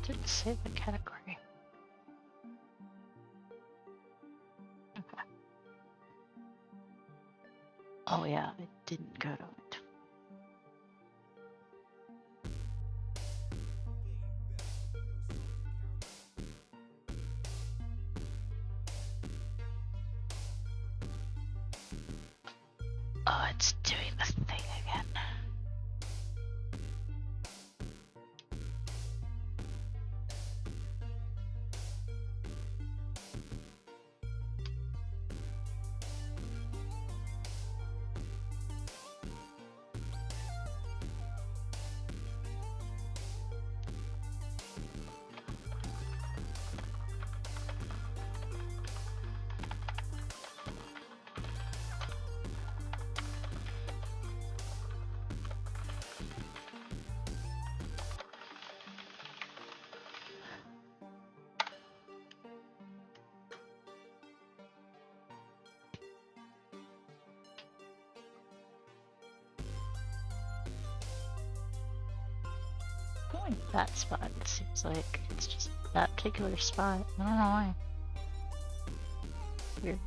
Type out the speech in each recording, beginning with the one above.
Didn't say the category. Okay. Oh yeah, it didn't go to it. Oh, it's doing the thing again. Going to that spot, it seems like it's just that particular spot. I don't know why. Weird.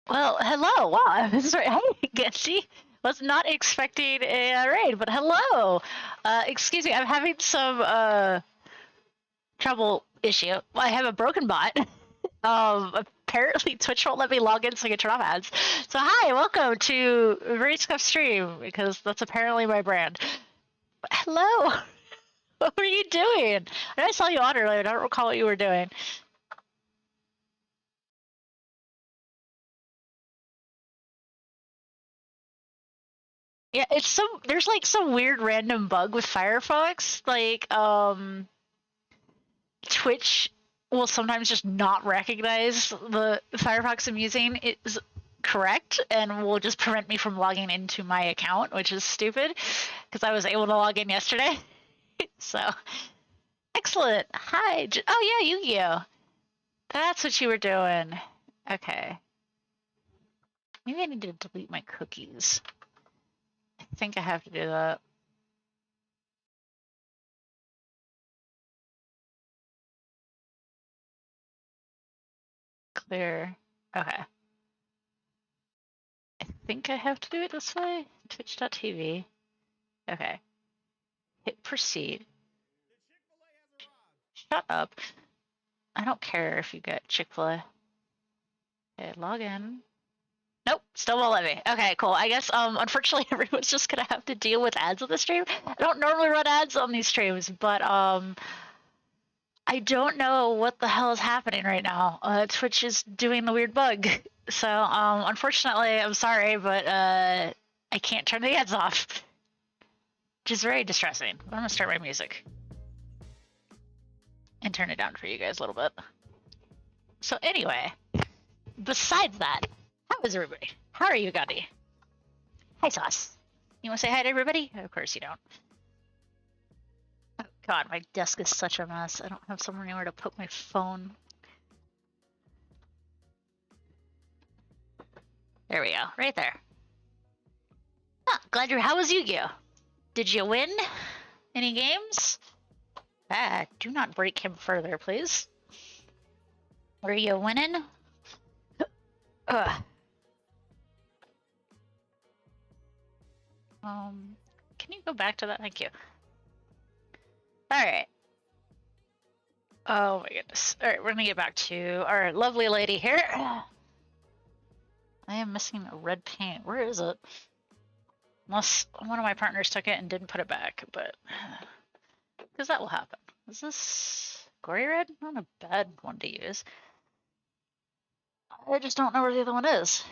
Well, hello. Wow. Sorry. Hey, Genji. Was not expecting a raid, but hello. Excuse me. I'm having some trouble issue. I have a broken bot. Apparently Twitch won't let me log in so I can turn off ads. So hi, welcome to Very Scuff Stream because that's apparently my brand. But hello. What were you doing? I know I saw you on earlier. I don't recall what you were doing. Yeah, it's some there's like some weird random bug with Firefox. Like, Twitch will sometimes just not recognize the Firefox I'm using is correct and will just prevent me from logging into my account, which is stupid because I was able to log in yesterday. So, excellent. Hi. Oh, yeah, Yu-Gi-Oh! That's what you were doing. Okay. Maybe I need to delete my cookies. I think I have to do that. Clear. Okay. I think I have to do it this way. Twitch.tv. Okay. Hit proceed. Shut up. I don't care if you get Chick-fil-A. Okay, log in. Nope, still won't let me. Okay, cool. I guess unfortunately everyone's just gonna have to deal with ads on the stream. I don't normally run ads on these streams, but I don't know what the hell is happening right now. Twitch is doing the weird bug. So unfortunately I'm sorry, but I can't turn the ads off. Which is very distressing. I'm gonna start my music. And turn it down for you guys a little bit. So anyway, besides that, how is everybody? How are you, Gandhi? Hi, Sauce. You want to say hi to everybody? Of course you don't. Oh, God, my desk is such a mess. I don't have somewhere anywhere to put my phone. There we go. Right there. Oh, glad you're... How was Yu-Gi-Oh? Did you win? Any games? Ah, do not break him further, please. Were you winning? Ugh. Can you go back to that? Thank you. Alright. Oh my goodness. Alright, we're gonna get back to our lovely lady here. I am missing a red paint. Where is it? Unless one of my partners took it and didn't put it back, but... Because that will happen. Is this gory red? Not a bad one to use. I just don't know where the other one is.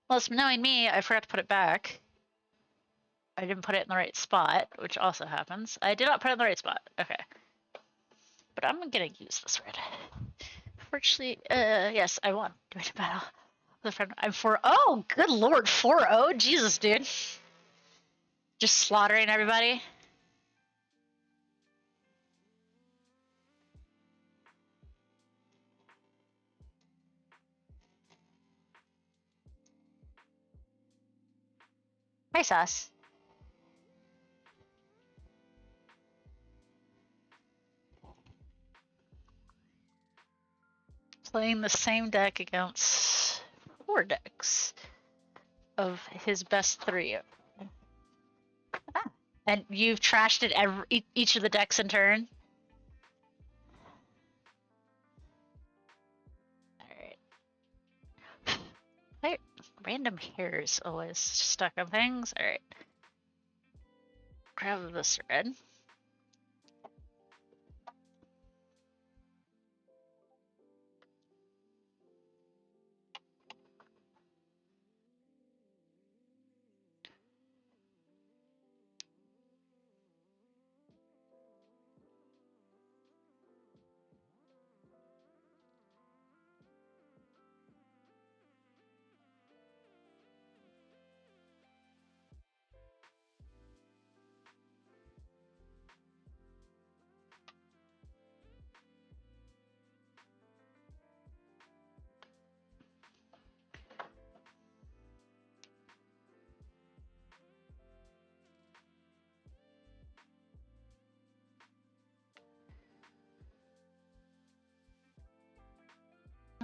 Well, knowing me, I forgot to put it back. I didn't put it in the right spot, which also happens. I did not put it in the right spot. Okay. But I'm gonna use this red. Fortunately, yes, I won. Doing a battle with a friend. I'm 4-0. Oh, good lord, 4-0? Jesus, dude. Just slaughtering everybody. Hi, Sauce. Playing the same deck against 4 decks of his best 3. Ah. And you've trashed it each of the decks in turn? Alright. Why random hairs always stuck on things? Alright. Grab this red.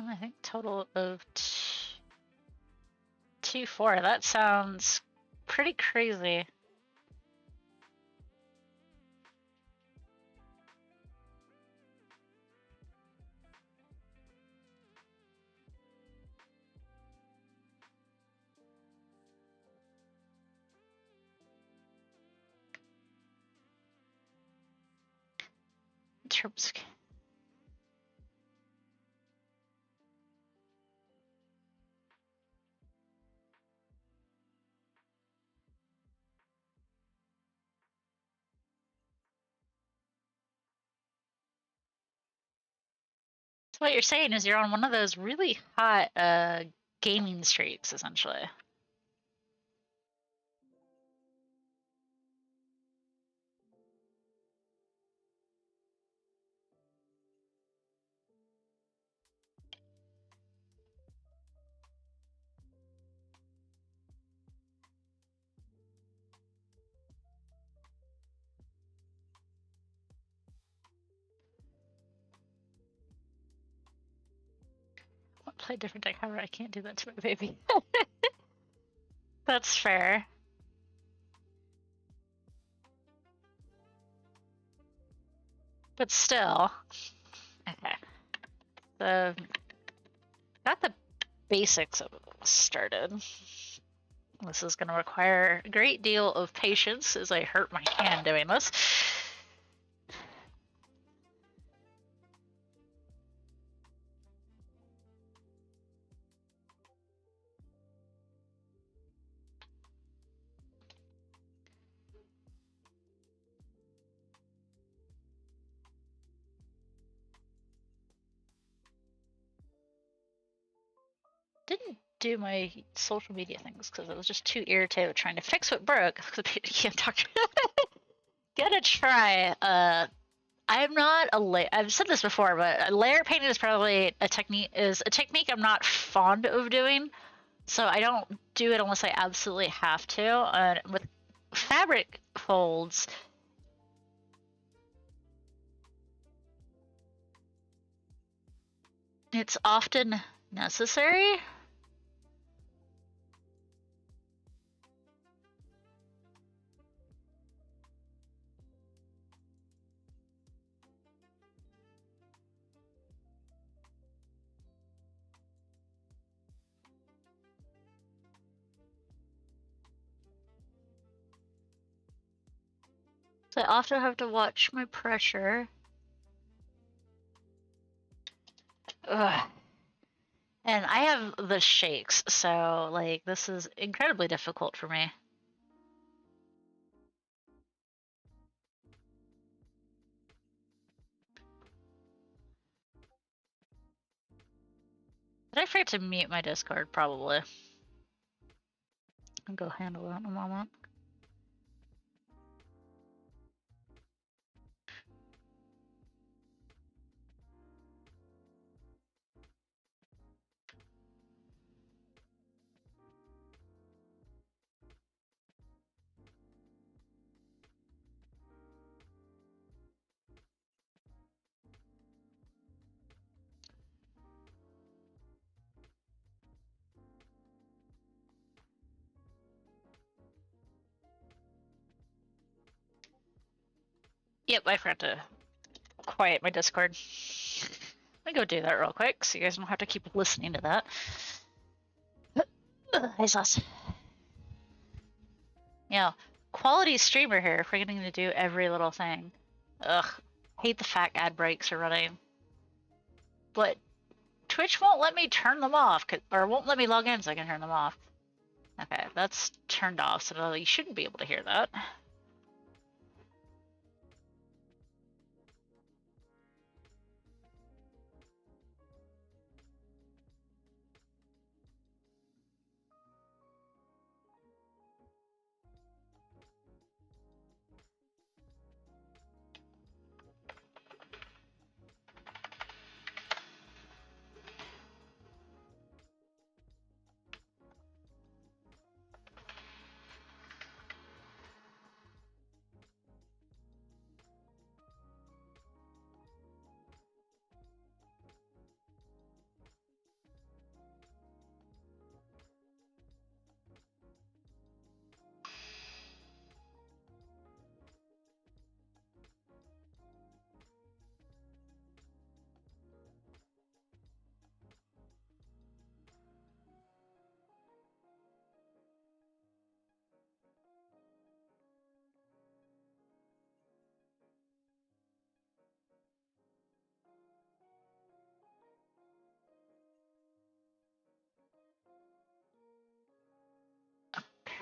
I think total of 2-4. That sounds pretty crazy. In terms of... So what you're saying is you're on one of those really hot gaming streaks, essentially. Play different deck. However, I can't do that to my baby. That's fair. But still. Okay. Got the basics of it started. This is going to require a great deal of patience as I hurt my hand doing this. Didn't do my social media things because I was just too irritated with trying to fix what broke. I'm talking. Gonna try. I'm not a I've said this before, but layer painting is probably a technique I'm not fond of doing. So I don't do it unless I absolutely have to. With fabric folds, it's often necessary. So I often have to watch my pressure. Ugh. And I have the shakes, so like this is incredibly difficult for me. Did I forget to mute my Discord? Probably. I'll go handle that in a moment. Yep, I forgot to quiet my Discord. Let me go do that real quick so you guys don't have to keep listening to that. Hey, sauce. You know, quality streamer here, forgetting to do every little thing. Ugh, hate the fact ad breaks are running. But Twitch won't let me turn them off, or won't let me log in so I can turn them off. Okay, that's turned off, so you shouldn't be able to hear that.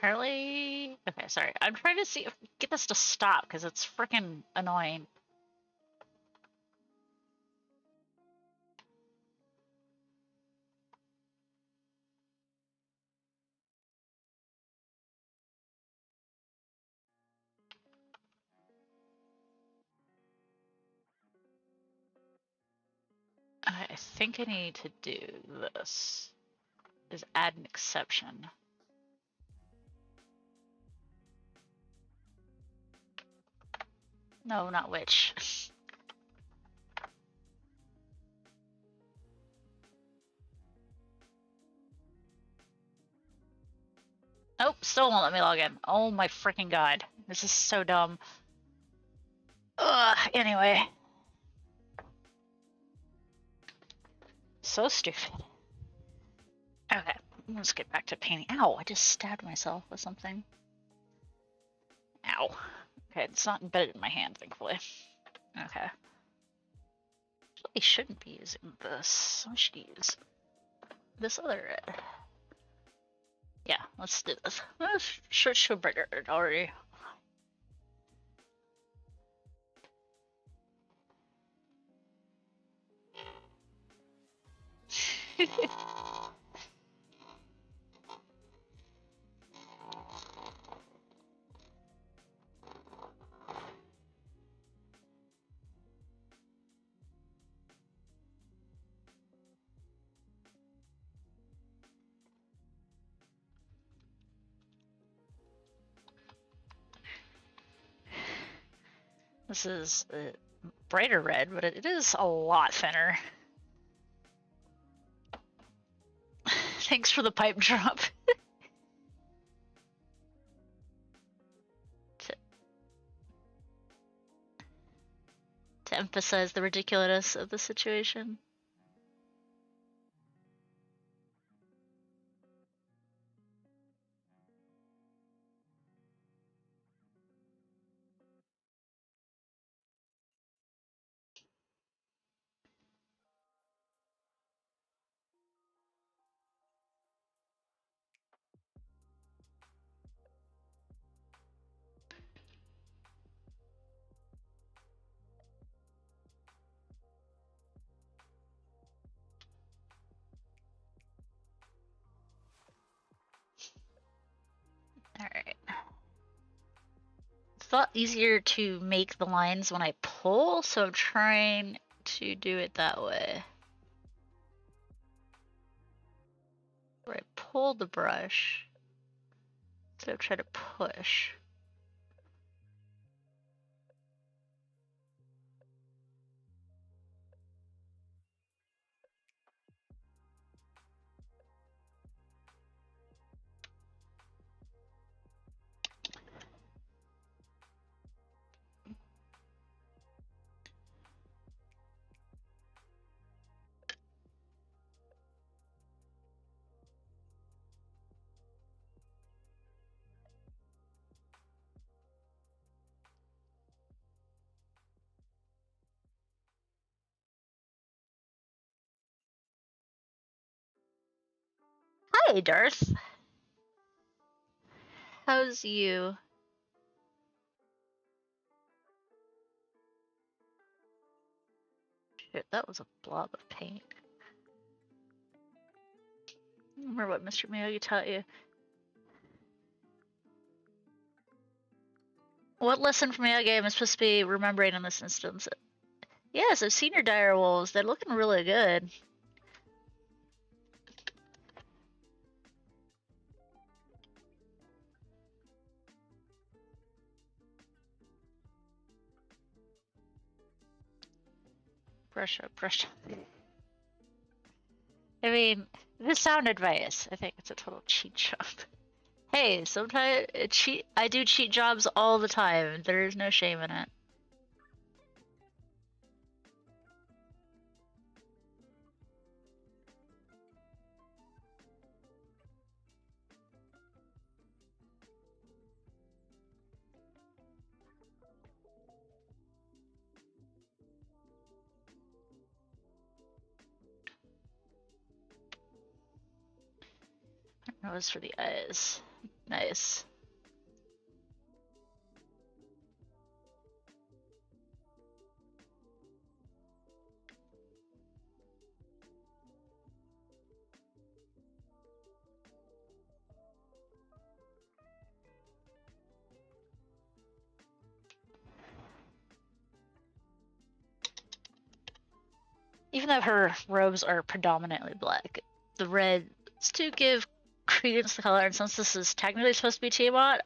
Apparently... Okay, sorry. I'm trying to see if get this to stop because it's freaking annoying. I think I need to do this. Is add an exception. No, not which. Oh, still won't let me log in. Oh my freaking god. This is so dumb. Ugh, anyway. So stupid. Okay, let's get back to painting. Ow, I just stabbed myself with something. Ow. Okay, it's not embedded in my hand, thankfully. Okay. I shouldn't be using this. I should use this other red. Yeah, let's do this. Let's switch to a brighter red already. This is a brighter red, but it is a lot thinner. Thanks for the pipe drop. to emphasize the ridiculousness of the situation. Alright. It's a lot easier to make the lines when I pull, so I'm trying to do it that way. Where I pull the brush, so try to push. Hi, Darth. How's you? Shit, that was a blob of paint. Remember what Mr. Miyagi taught you? What lesson from Miyagi am I supposed to be remembering in this instance? Yes, I've seen your dire wolves. They're looking really good. Brush up, brush up. I mean, this sound advice. I think it's a total cheat job. Hey, sometimes I do cheat jobs all the time. There is no shame in it. That was for the eyes. Nice. Even though her robes are predominantly black, the reds to give credence to the color, and since this is technically supposed to be Tiamat,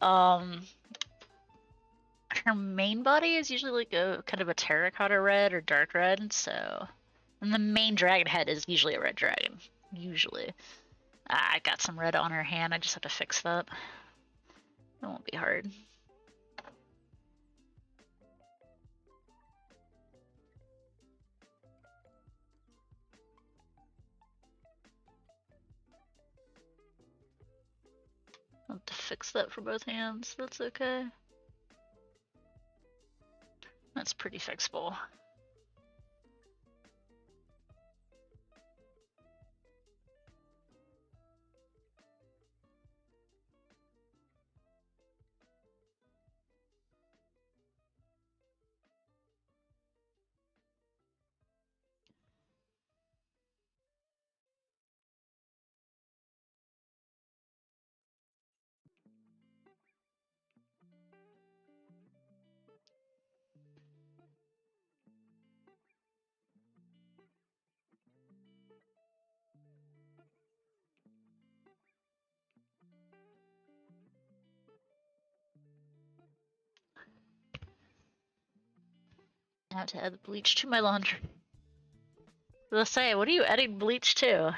her main body is usually like a kind of a terracotta red or dark red, so. And the main dragon head is usually a red dragon. Usually. I got some red on her hand, I just have to fix that. It won't be hard. I'll have to fix that for both hands, that's okay. That's pretty fixable. I have to add the bleach to my laundry. Let's say, what are you adding bleach to?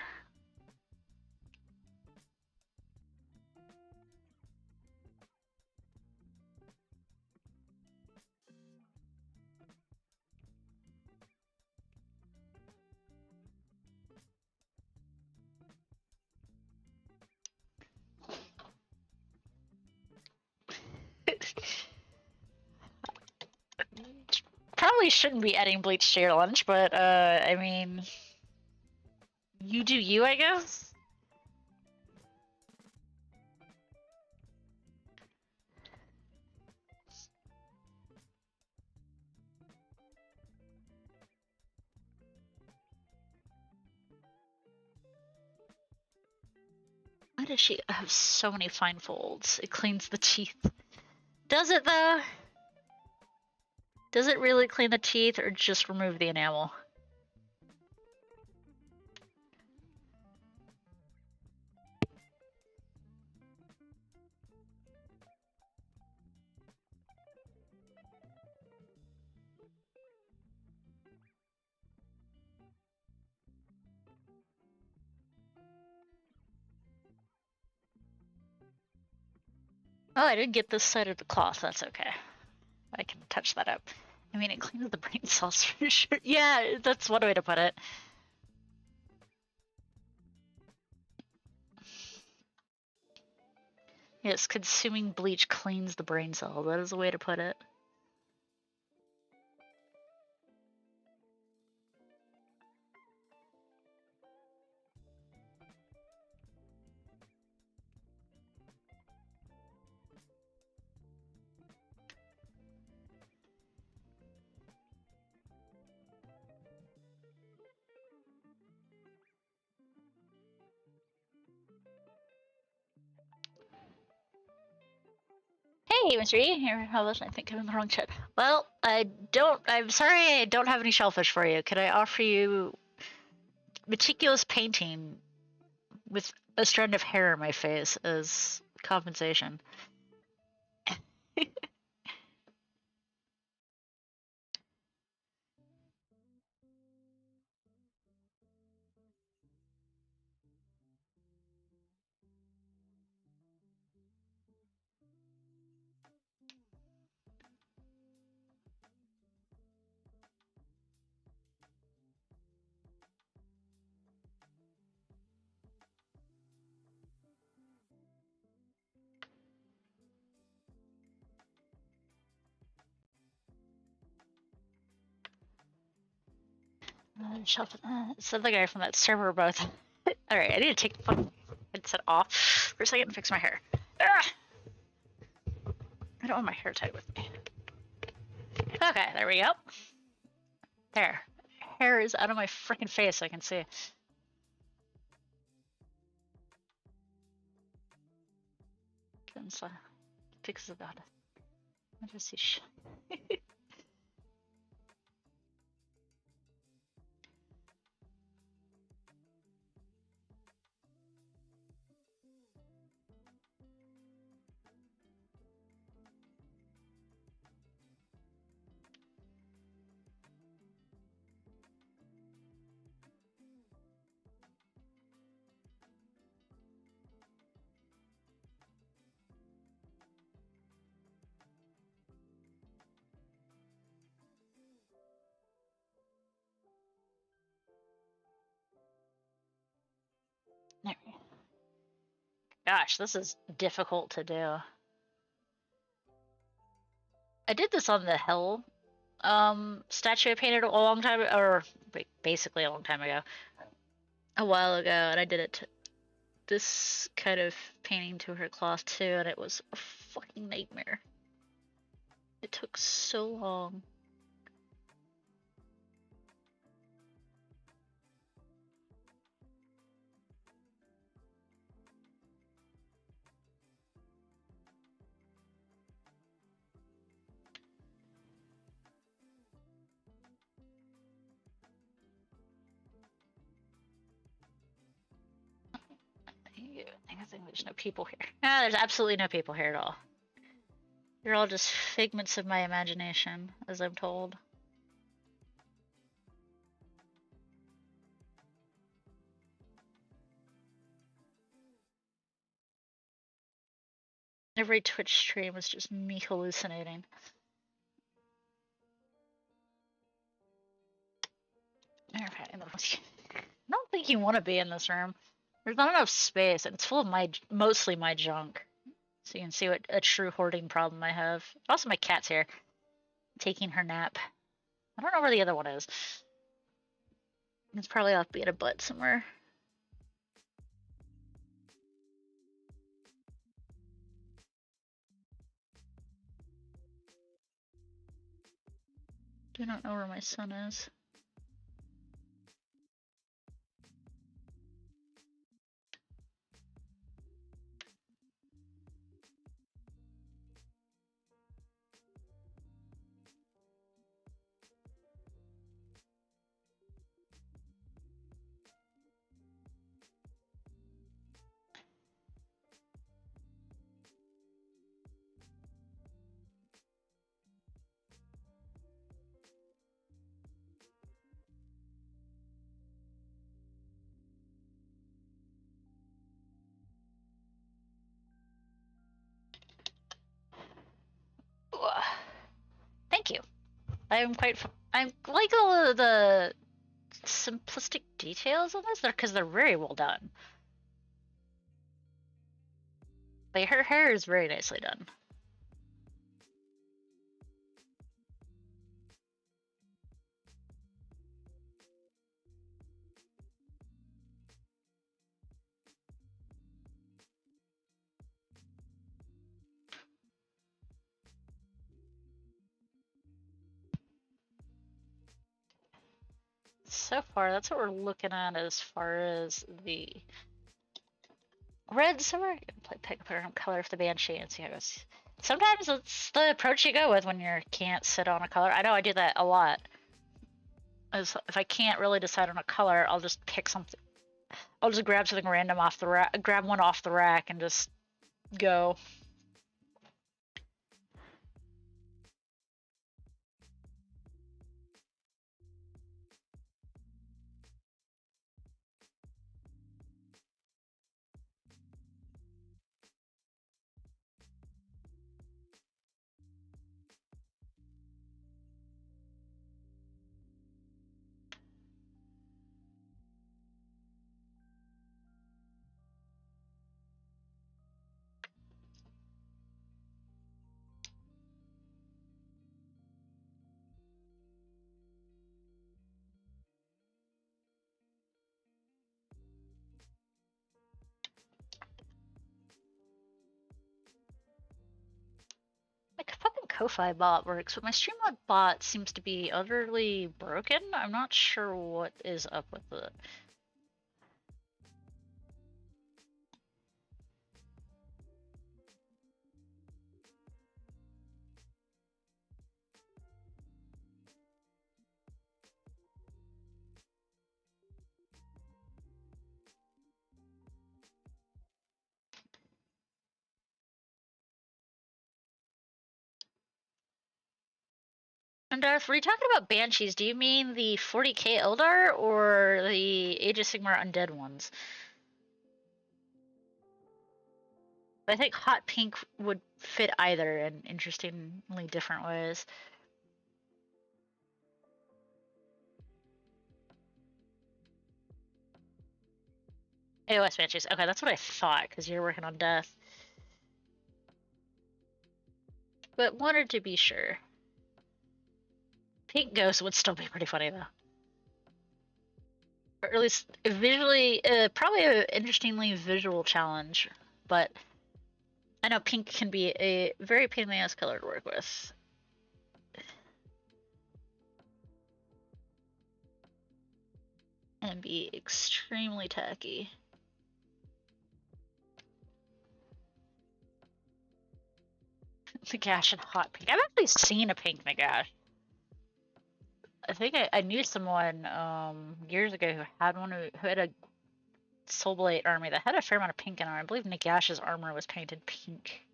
Probably shouldn't be adding bleach to your lunch, but I mean, you do you, I guess? Why does she have so many fine folds? It cleans the teeth. Does it though? Does it really clean the teeth or just remove the enamel? Oh, I didn't get this side of the cloth. That's okay. I can touch that up. I mean, it cleans the brain cells for sure. Yeah, that's one way to put it. Yes, consuming bleach cleans the brain cell. That is a way to put it. Hey, Mr. E, here. How was I think I'm in the wrong chat. Well, I'm sorry I don't have any shellfish for you. Could I offer you meticulous painting with a strand of hair in my face as compensation? Said the guy from that server both. Alright, I need to take the fucking headset off for a second and fix my hair. Ah! I don't want my hair tied with me. Okay, there we go. There. Hair is out of my freaking face, I can see. Fix about it. I just see Gosh, this is difficult to do. I did this on the Hell statue I painted a long time, or basically a long time ago. A while ago, and I did it to this kind of painting to her cloth too, and it was a fucking nightmare. It took so long. I think there's no people here. Ah, there's absolutely no people here at all. You're all just figments of my imagination, as I'm told. Every Twitch stream was just me hallucinating. Okay, I don't think you want to be in this room. There's not enough space, and it's full of mostly my junk. So you can see what a true hoarding problem I have. Also, my cat's here, taking her nap. I don't know where the other one is. It's probably off being a butt somewhere. Do not know where my son is. Thank you. I like all of the simplistic details on this, because they're very well done. Like, her hair is very nicely done. So far, that's what we're looking at as far as the red. So we're gonna pick up our own color for the Banshee and see how it goes. Sometimes it's the approach you go with when you can't sit on a color. I know I do that a lot. If I can't really decide on a color, I'll just pick something. I'll just grab something random off the rack, grab one off the rack, and just go. Ko-Fi bot works, but my Streamlabs bot seems to be utterly broken. I'm not sure what is up with it. And Darth, were you talking about Banshees? Do you mean the 40k Eldar or the Age of Sigmar undead ones? I think hot pink would fit either in interestingly different ways. AOS Banshees. Okay, that's what I thought, because you're working on Death. But wanted to be sure. Pink Ghost would still be pretty funny, though. Or at least visually, probably an interestingly visual challenge, but I know pink can be a very pain in the ass color to work with. And be extremely tacky. Nagash and hot pink. I've actually seen a pink Nagash. I think I knew someone years ago who had one who had a Soulblade army that had a fair amount of pink in it. I believe Nagash's armor was painted pink.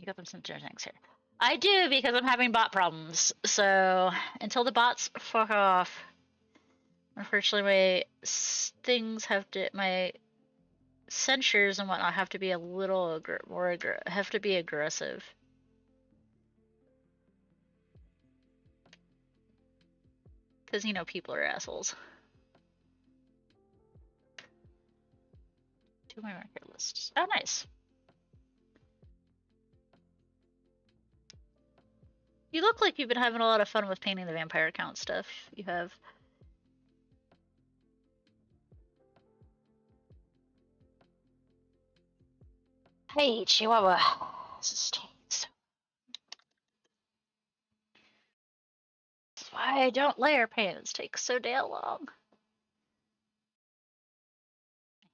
You got them some thanks here. I do, because I'm having bot problems. So until the bots fuck off, unfortunately my things have to, my censures and whatnot have to be a little more have to be aggressive. Because, you know, people are assholes. To my market lists. Oh, nice. You look like you've been having a lot of fun with painting the vampire count stuff. You have. Hey, Chihuahua. This is That's why I don't layer paint. It takes so damn long.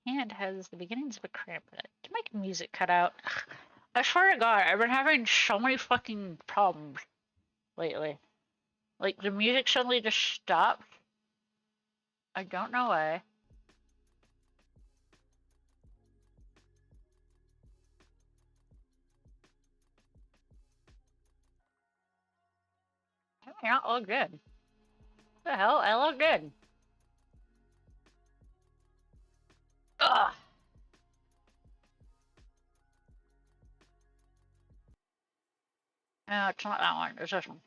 My hand has the beginnings of a cramp in it. To make music cut out. I swear to God, I've been having so many fucking problems lately. Like, the music suddenly just stopped. I don't know why. You're not all good. What the hell? I look good. Ugh. No, it's not that one. It's this one.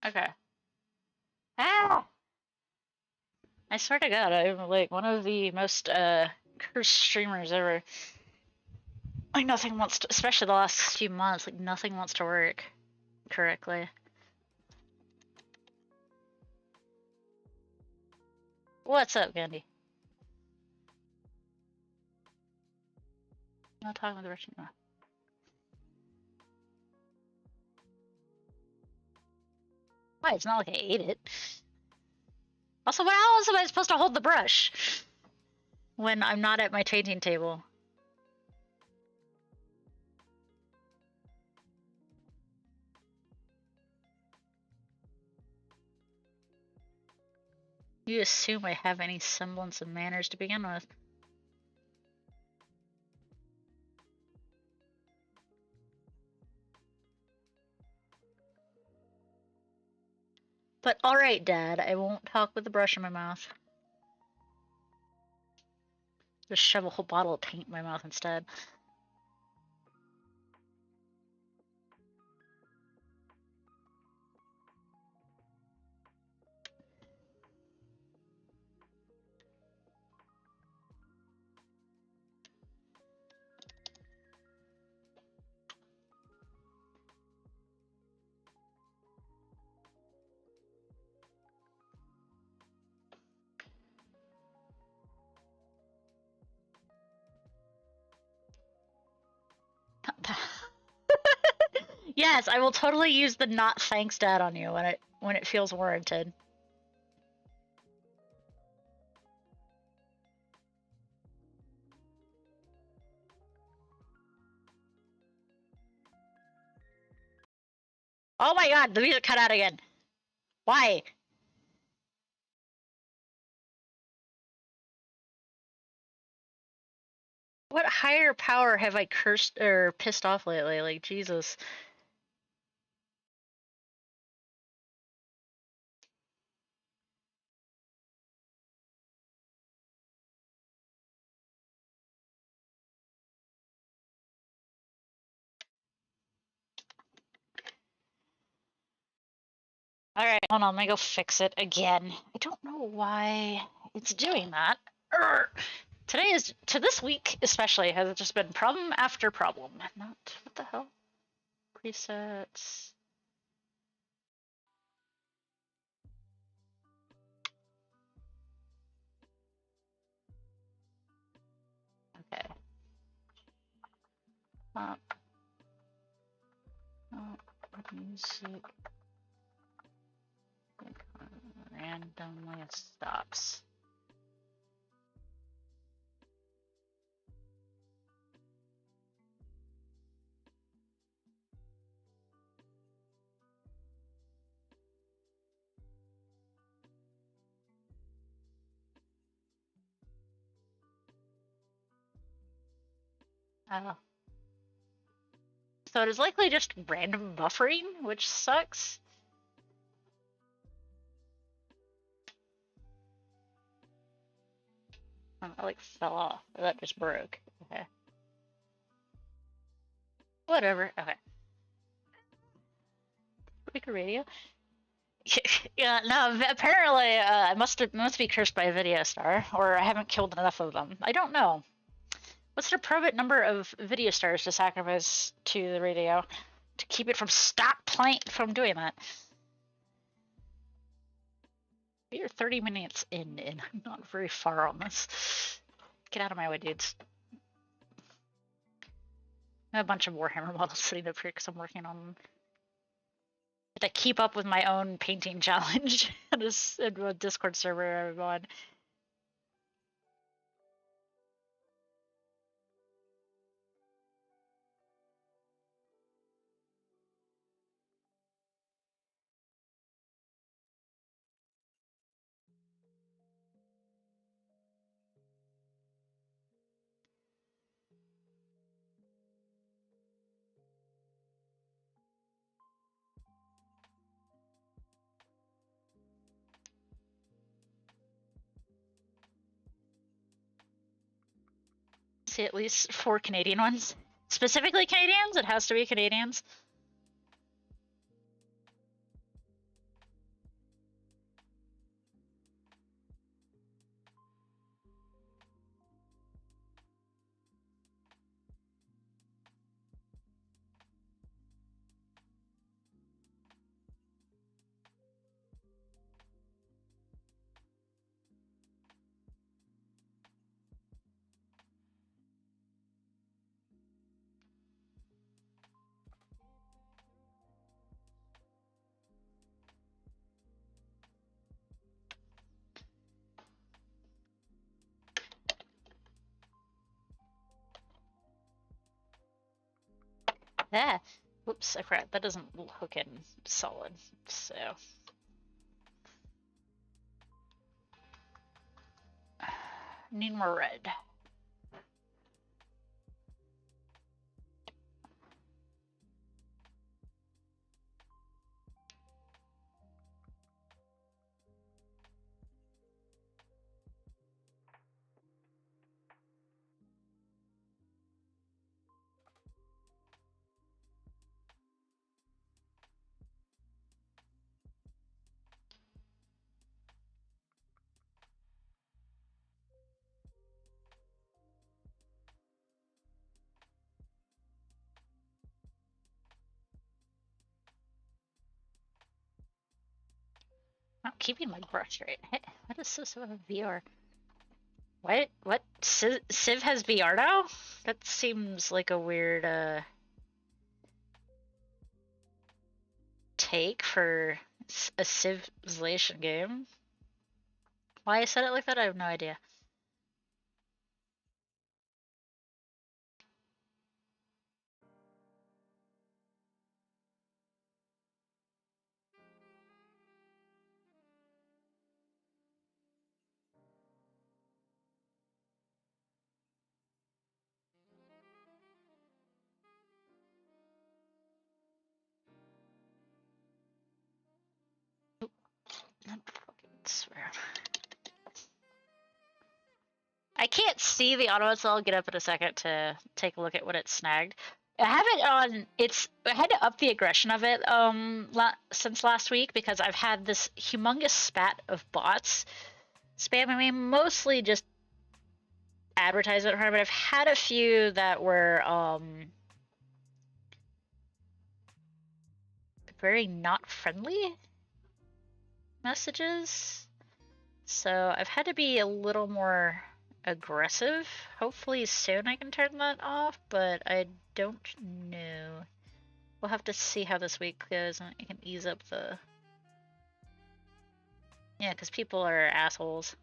Okay. Ah! I swear to God, I'm like one of the most cursed streamers ever. Like nothing wants to, especially the last few months, like nothing wants to work correctly. What's up, Gandhi? I'm not talking with the Russian. Why? It's not like I ate it. Also, how else am I supposed to hold the brush when I'm not at my painting table? You assume I have any semblance of manners to begin with. But alright, Dad, I won't talk with the brush in my mouth. Just shove a whole bottle of paint in my mouth instead. Yes, I will totally use the not thanks dad on you when it feels warranted. Oh my god, the music cut out again. Why? What higher power have I cursed or pissed off lately? Like, Jesus. Alright, hold on, let me go fix it again. I don't know why it's doing that. Urgh. Today is, to this week especially, has just been problem after problem. Not, what the hell? Presets. Okay. Up. Music. Randomly it stops. Oh. So it is likely just random buffering, which sucks. Oh, it like fell off. That just broke. Okay. Whatever. Okay. Speaker radio. Yeah, no, apparently I must be cursed by a video star, or I haven't killed enough of them. I don't know. What's the appropriate number of video stars to sacrifice to the radio to keep it from doing that? We are 30 minutes in, and I'm not very far on this. Get out of my way, dudes. I have a bunch of Warhammer models sitting up here because I'm working on them. To keep up with my own painting challenge in a Discord server I'm on. See at least 4 Canadian ones. Specifically Canadians? It has to be Canadians. Yeah. Whoops, I forgot. That doesn't hook in solid, so. Need more red. Not keeping my brush right. Hey, what is this about VR? What? Civ has VR now? That seems like a weird, take for a civilization game. Why I said it like that, I have no idea. I fucking swear. I can't see the auto, so I'll get up in a second to take a look at what it snagged. I have it on. I had to up the aggression of it since last week because I've had this humongous spat of bots spamming me, mostly just advertisement harm, but I've had a few that were very not friendly messages. So I've had to be a little more aggressive. Hopefully soon I can turn that off, but I don't know. We'll have to see how this week goes and I can ease up the... Yeah, because people are assholes.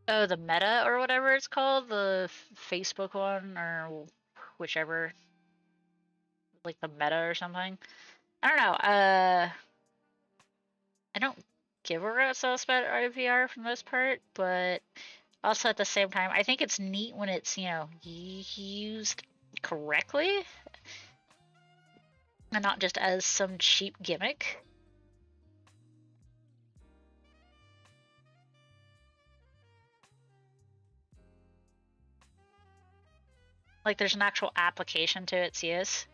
Oh, the Meta or whatever it's called, the Facebook one or whichever, like the Meta or something. I don't know. I don't give a rat's ass about IVR for the most part, but also at the same time, I think it's neat when it's, you know, used correctly and not just as some cheap gimmick. Like there's an actual application to its use.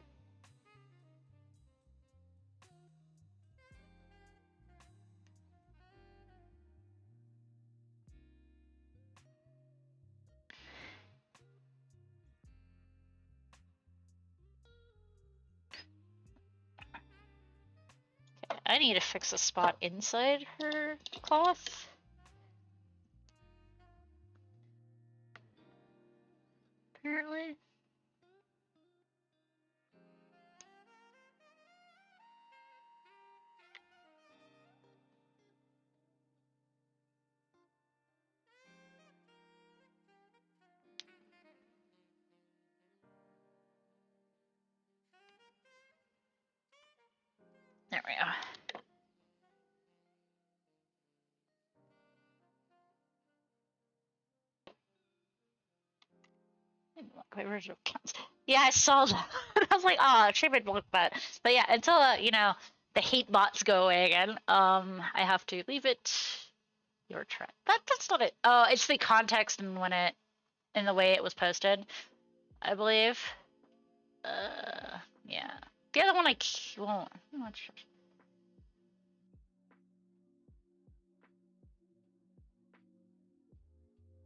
Okay, I need to fix a spot inside her cloth. Apparently. There we go. Yeah, I saw that. I was like, oh, treatment look bad. But yeah, until you know, the hate bots go away again, I have to leave it. Your try. That's not it. Oh, it's the context and when it, in the way it was posted, I believe. Yeah. The other one I won't. I'm not sure.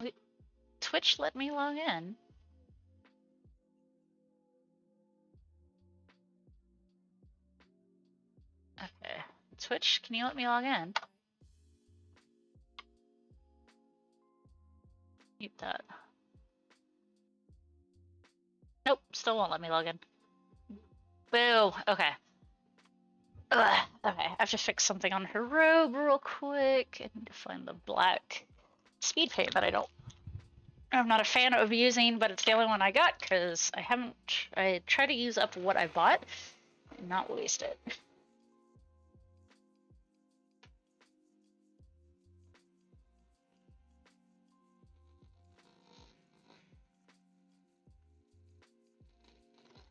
Wait, Twitch let me log in. Okay. Twitch, can you let me log in? Mute that. Nope, still won't let me log in. Boo. Okay. Ugh. Okay, I have to fix something on her robe real quick. I need to find the black speed paint that I'm not a fan of using, but it's the only one I got because I try to use up what I bought and not waste it.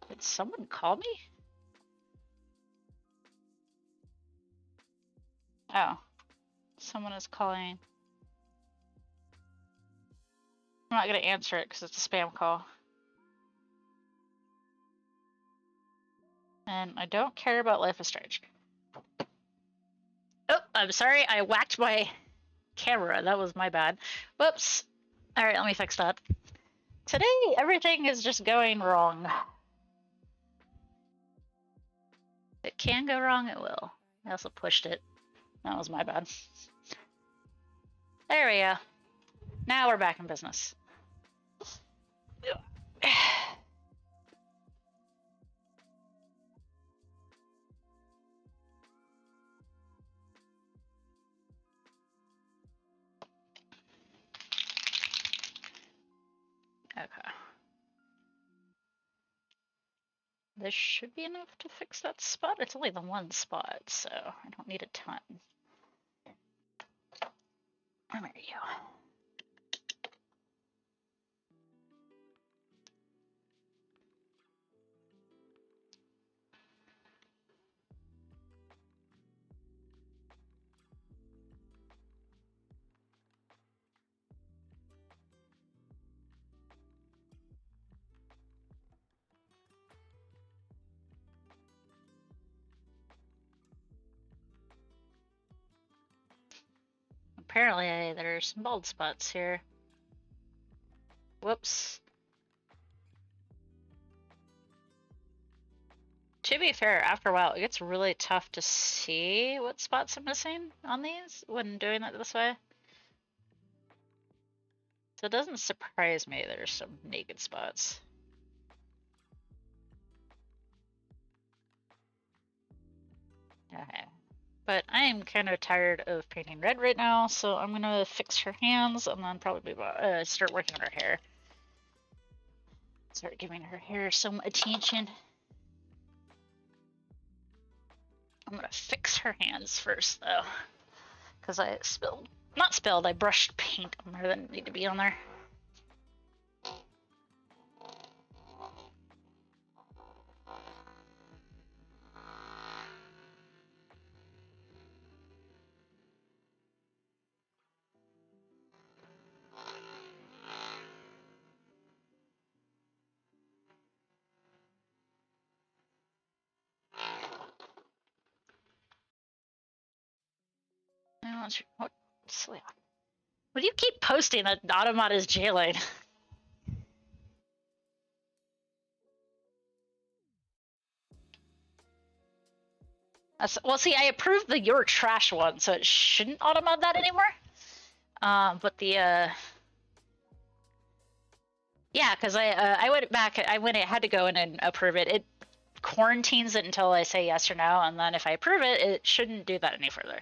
Did someone call me? Oh, someone is calling. I'm not going to answer it because it's a spam call. And I don't care about Life is Strange. Oh, I'm sorry. I whacked my camera. That was my bad. Whoops. All right, let me fix that. Today, everything is just going wrong. It can go wrong, it will. I also pushed it. That was my bad. There we go. Now we're back in business. Okay. This should be enough to fix that spot. It's only the one spot, so I don't need a ton. There you go. Apparently, there's some bald spots here. Whoops. To be fair, after a while, it gets really tough to see what spots are missing on these when doing it this way. So it doesn't surprise me there's some naked spots. Okay. But I am kind of tired of painting red right now, so I'm gonna fix her hands and then probably start working on her hair. Start giving her hair some attention. I'm gonna fix her hands first though, because I I brushed paint on there that didn't need to be on there. What do you keep posting that Automata is jailing? Well, see, I approved the your trash one, so it shouldn't automod that anymore. But the yeah, because I went back, I had to go in and approve it. It quarantines it until I say yes or no, and then if I approve it, it shouldn't do that any further.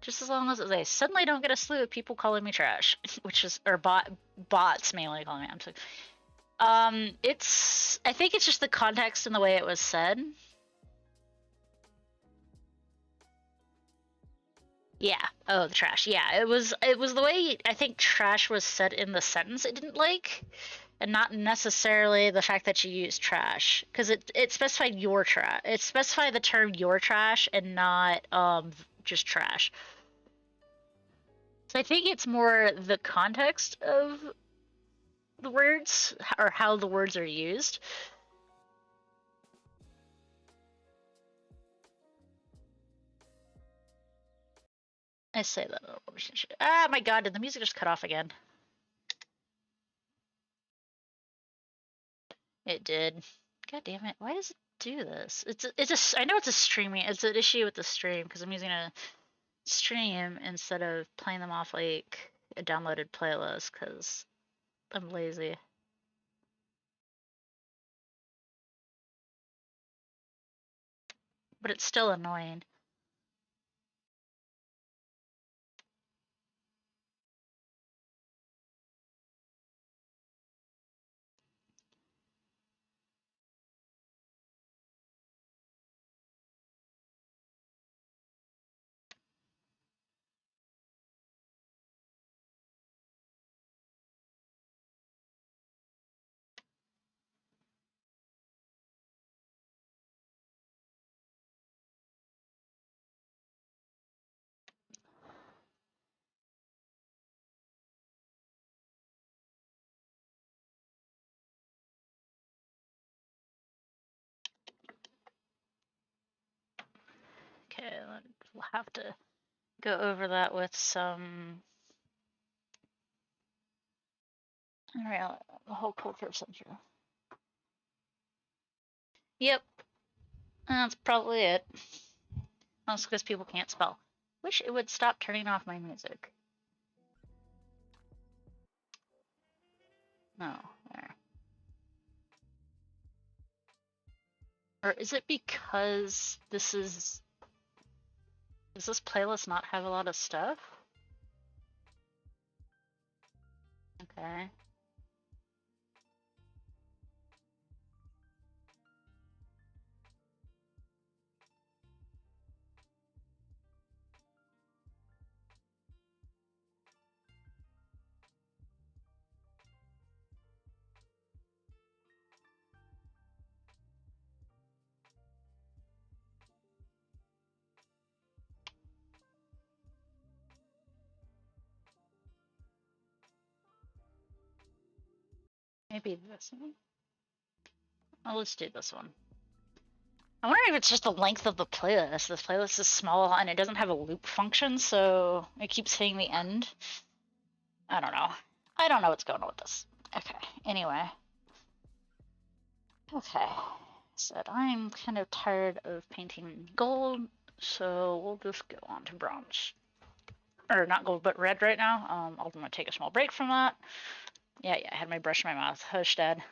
Just as long as I suddenly don't get a slew of people calling me trash, which is or bots mainly calling me. I'm sorry. I think it's just the context and the way it was said. Yeah. Oh, the trash. Yeah, it was the way I think trash was said in the sentence it didn't like, and not necessarily the fact that you used trash, because it specified your trash. It specified the term your trash and not just trash. So I think it's more the context of the words or how the words are used. I say that. Ah, my God! Did the music just cut off again? It did. God damn it! Why does it do this? I know it's a streaming. It's an issue with the stream because I'm using a stream instead of playing them off like a downloaded playlist because I'm lazy. But it's still annoying. Okay, we'll have to go over that with some. Alright, the whole culture of censure. Yep, that's probably it. Also because people can't spell. Wish it would stop turning off my music. No, there. Or is it because this is... Does this playlist not have a lot of stuff? Okay. Maybe this one? Oh, let's do this one. I wonder if it's just the length of the playlist. This playlist is small and it doesn't have a loop function, so it keeps hitting the end. I don't know. I don't know what's going on with this. Okay, anyway. Okay. Said I'm kind of tired of painting gold, so we'll just go on to bronze. Or not gold, but red right now. I'm gonna take a small break from that. Yeah, I had my brush in my mouth. Hush, Dad.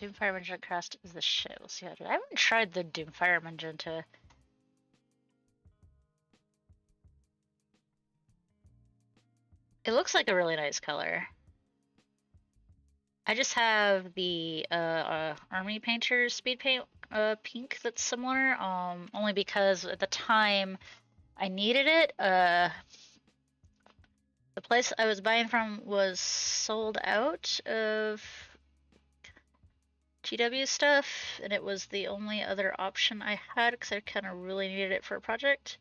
Doomfire Magenta Crest is the shit. We'll see how I haven't tried the Doomfire Magenta. It looks like a really nice color. I just have the Army Painter Speed Paint pink that's similar, only because at the time I needed it. The place I was buying from was sold out of GW stuff, and it was the only other option I had because I kind of really needed it for a project.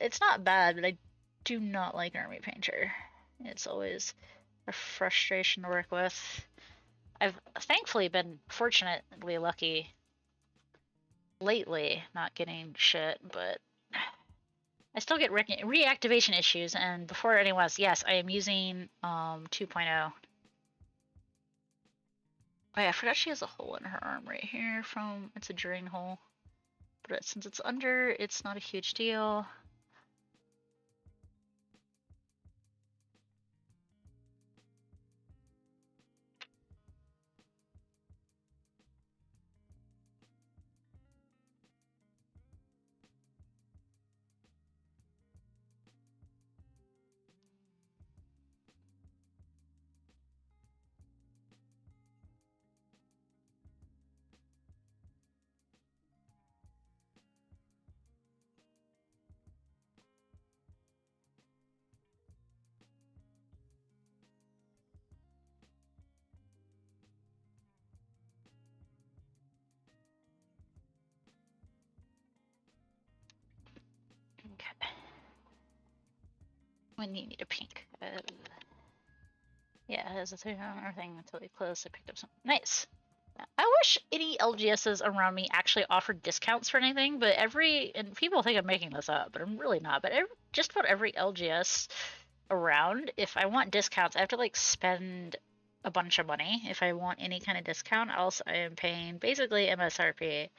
It's not bad, but I do not like Army Painter. It's always a frustration to work with. I've thankfully been fortunately lucky lately not getting shit, but I still get reactivation issues, and before anyone else, yes, I am using 2.0. Oh yeah, I forgot she has a hole in her arm right here from, it's a drain hole. But since it's under, it's not a huge deal. Okay. When you need a pink. Yeah, it has a 300 thing until you close. I picked up some. Nice. I wish any LGSs around me actually offered discounts for anything, but and people think I'm making this up, but I'm really not. But just about every LGS around, if I want discounts, I have to like spend a bunch of money. If I want any kind of discount, else I am paying basically MSRP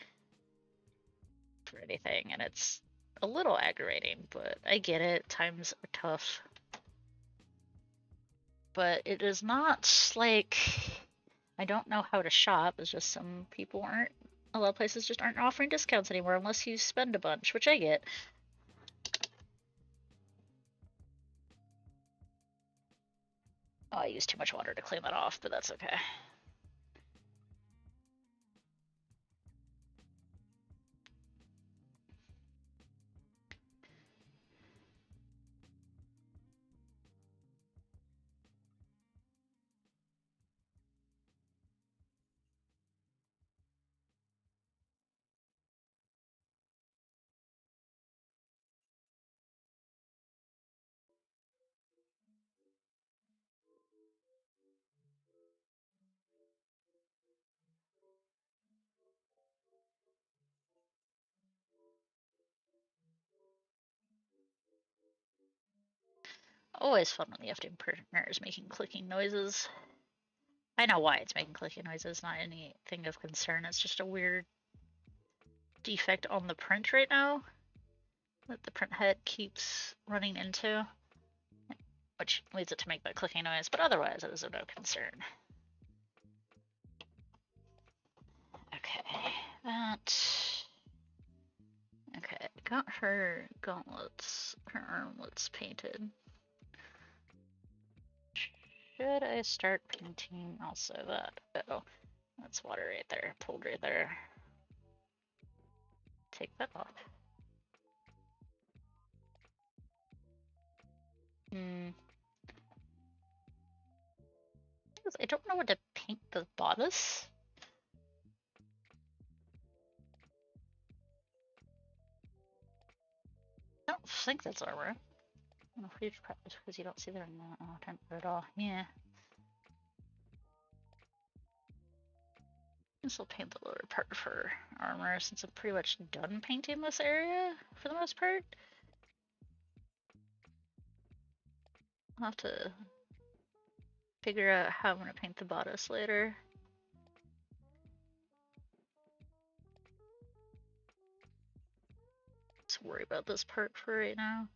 for anything, and it's a little aggravating, but I get it. Times are tough. But it is not like I don't know how to shop. It's just some people aren't, a lot of places just aren't offering discounts anymore unless you spend a bunch, which I get. Oh, I used too much water to clean that off, but that's okay. Always fun when the FDM partner is making clicking noises. I know why it's making clicking noises, not anything of concern. It's just a weird defect on the print right now that the print head keeps running into, which leads it to make that clicking noise, but otherwise it is of no concern. Okay, that. Okay, got her gauntlets, her armlets painted. Should I start painting also that? Oh, that's water right there, pulled right there. Take that off. I don't know what to paint the bodice. I don't think that's armor. I don't know if because you don't see there in the tent at all. Yeah. This will paint the lower part for armor since I'm pretty much done painting this area for the most part. I'll have to figure out how I'm gonna paint the bodice later. Just worry about this part for right now.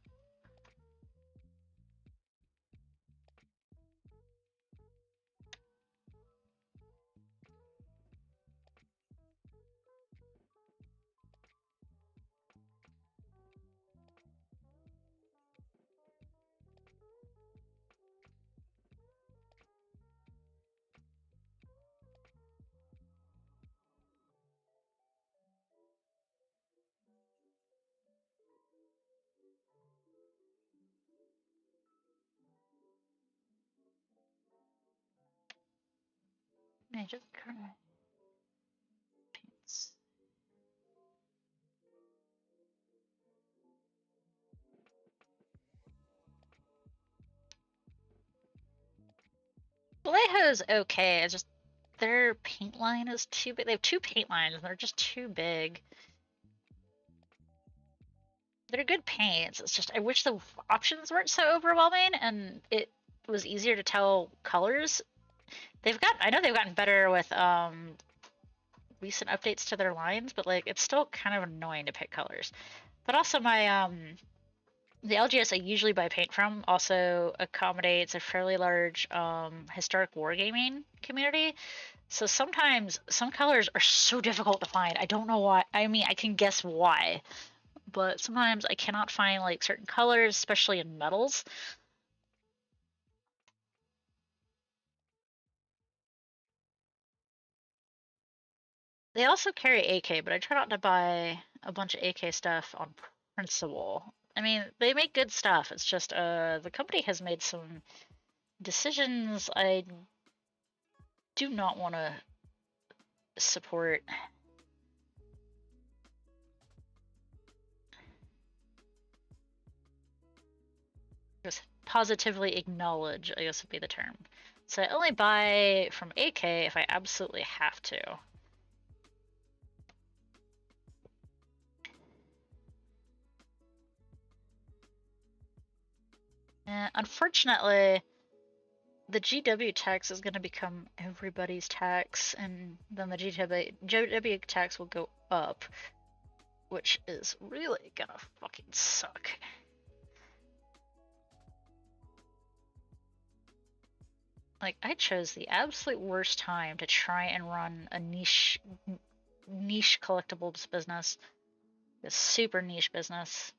I just kind of paints. Vallejo's okay. It's just their paint line is too big. They have two paint lines and they're just too big. They're good paints. It's just I wish the options weren't so overwhelming and it was easier to tell colors. I know they've gotten better with recent updates to their lines, but like it's still kind of annoying to pick colors. But also my the LGS I usually buy paint from also accommodates a fairly large historic wargaming community. So sometimes some colors are so difficult to find. I don't know why. I mean, I can guess why, but sometimes I cannot find like certain colors, especially in metals. They also carry AK, but I try not to buy a bunch of AK stuff on principle. I mean, they make good stuff. It's just the company has made some decisions I do not want to support. Just positively acknowledge, I guess would be the term. So I only buy from AK if I absolutely have to. And unfortunately, the GW tax is going to become everybody's tax, and then the GW tax will go up, which is really gonna fucking suck. Like, I chose the absolute worst time to try and run a niche collectibles business, a super niche business.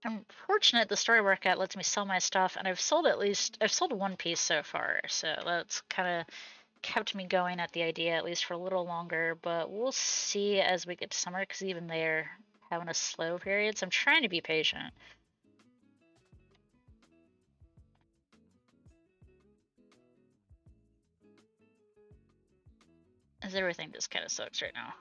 I'm fortunate the story workout lets me sell my stuff, and I've sold one piece so far, so that's kind of kept me going at the idea at least for a little longer, but we'll see as we get to summer, because even they're having a slow period, so I'm trying to be patient. As everything just kind of sucks right now.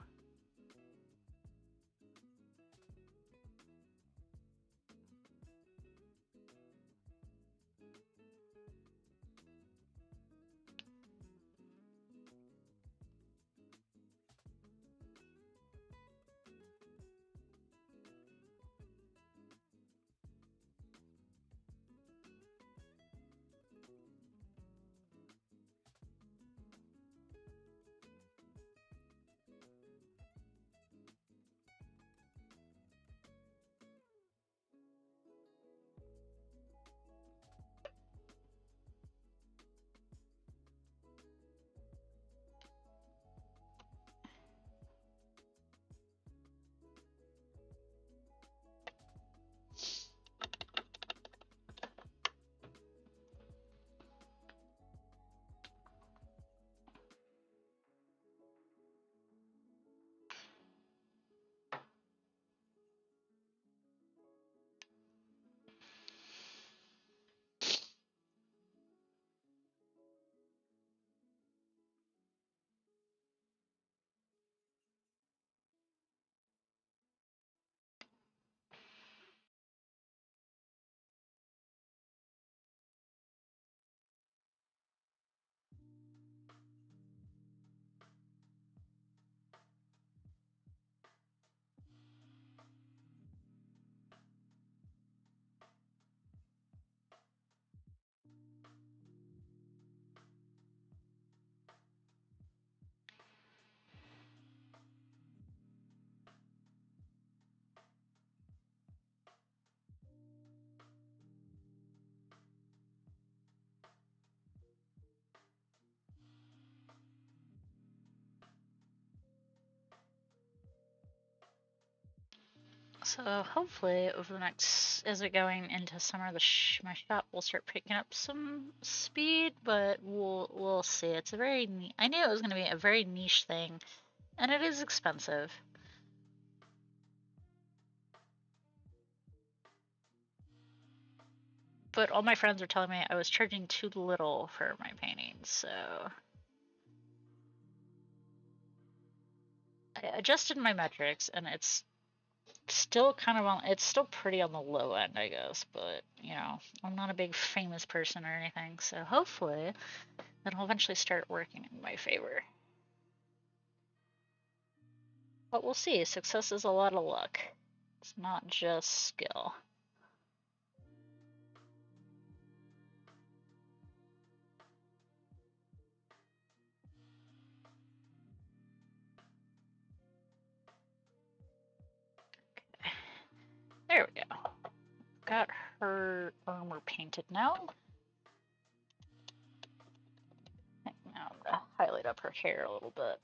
So hopefully over the next, as we're going into summer, my shop will start picking up some speed, but we'll see. It's a very I knew it was going to be a very niche thing, and it is expensive. But all my friends are telling me I was charging too little for my paintings, so I adjusted my metrics, and it's still kind of on, it's still pretty on the low end, I guess, but you know, I'm not a big famous person or anything, so hopefully that'll eventually start working in my favor. But we'll see. Success is a lot of luck. It's not just skill. Okay. There we go. Got her armor painted now. Now I'm gonna highlight up her hair a little bit.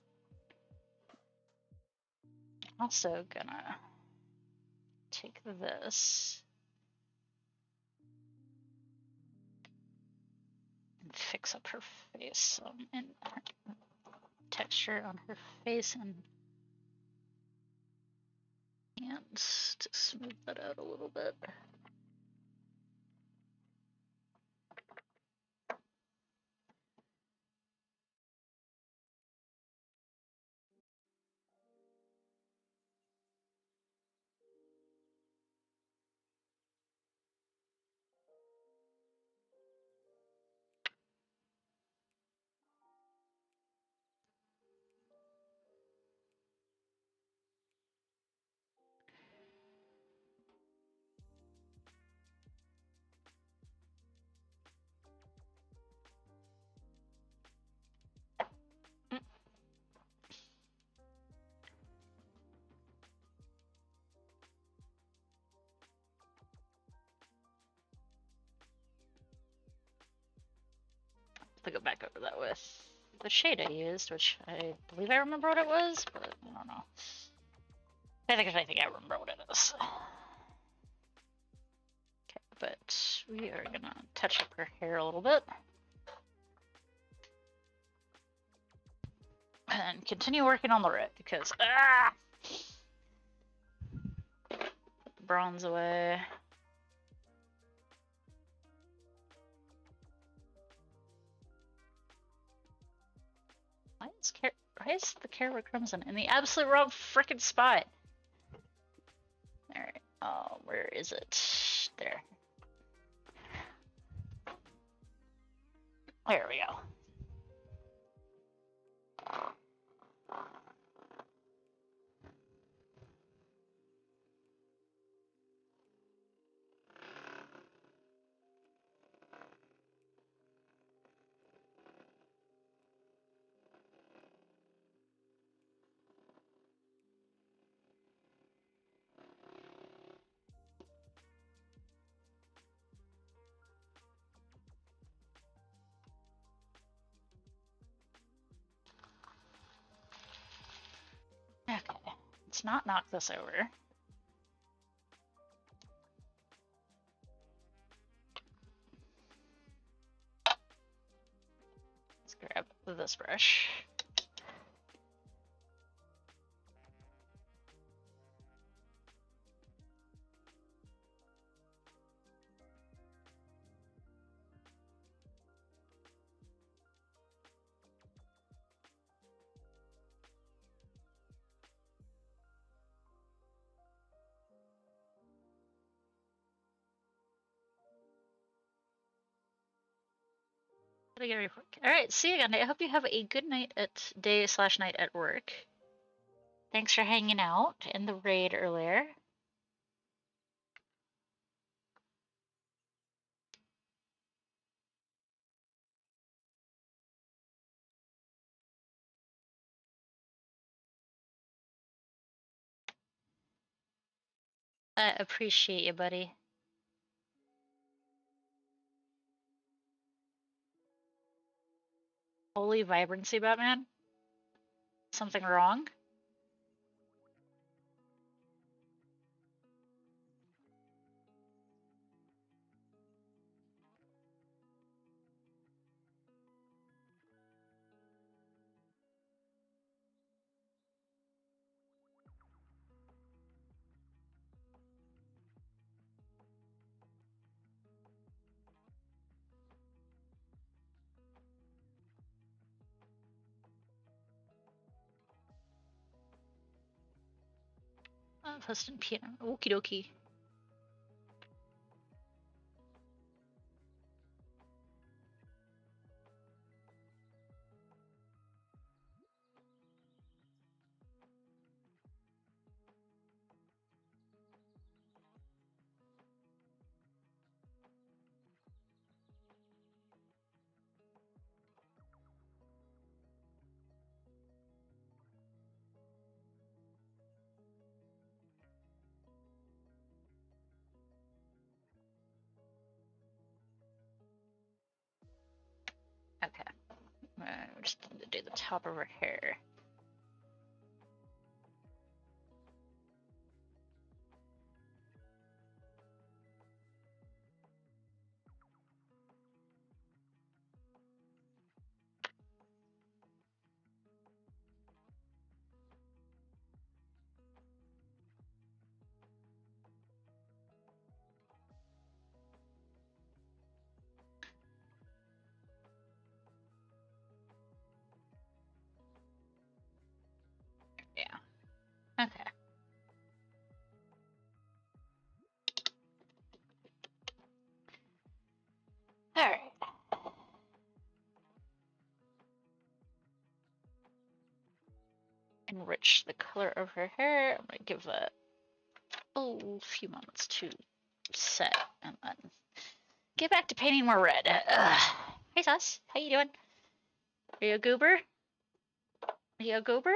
Also gonna take this and fix up her face, and texture on her face and hands to smooth that out a little bit. To go back over that with the shade I used, which I believe I remember what it was, but I don't know. I think I remember what it is. Okay, but we are gonna touch up her hair a little bit. And continue working on the red, because put the bronze away. Why is the Cara Crimson in the absolute wrong frickin' spot? Alright, where is it? There. There we go. Okay, let's not knock this over. Let's grab this brush. Alright, see you again. I hope you have a good night at day/night at work. Thanks for hanging out in the raid earlier. I appreciate you, buddy. Holy vibrancy, Batman? Something wrong? Post and PM. Okie dokie. Okay. We just need to do the top of her hair. Yeah. Okay. All right. Enrich the color of her hair. I'm gonna give that a few moments to set, and then get back to painting more red. Hey, Sus. How you doing? Are you a goober? Are you a goober?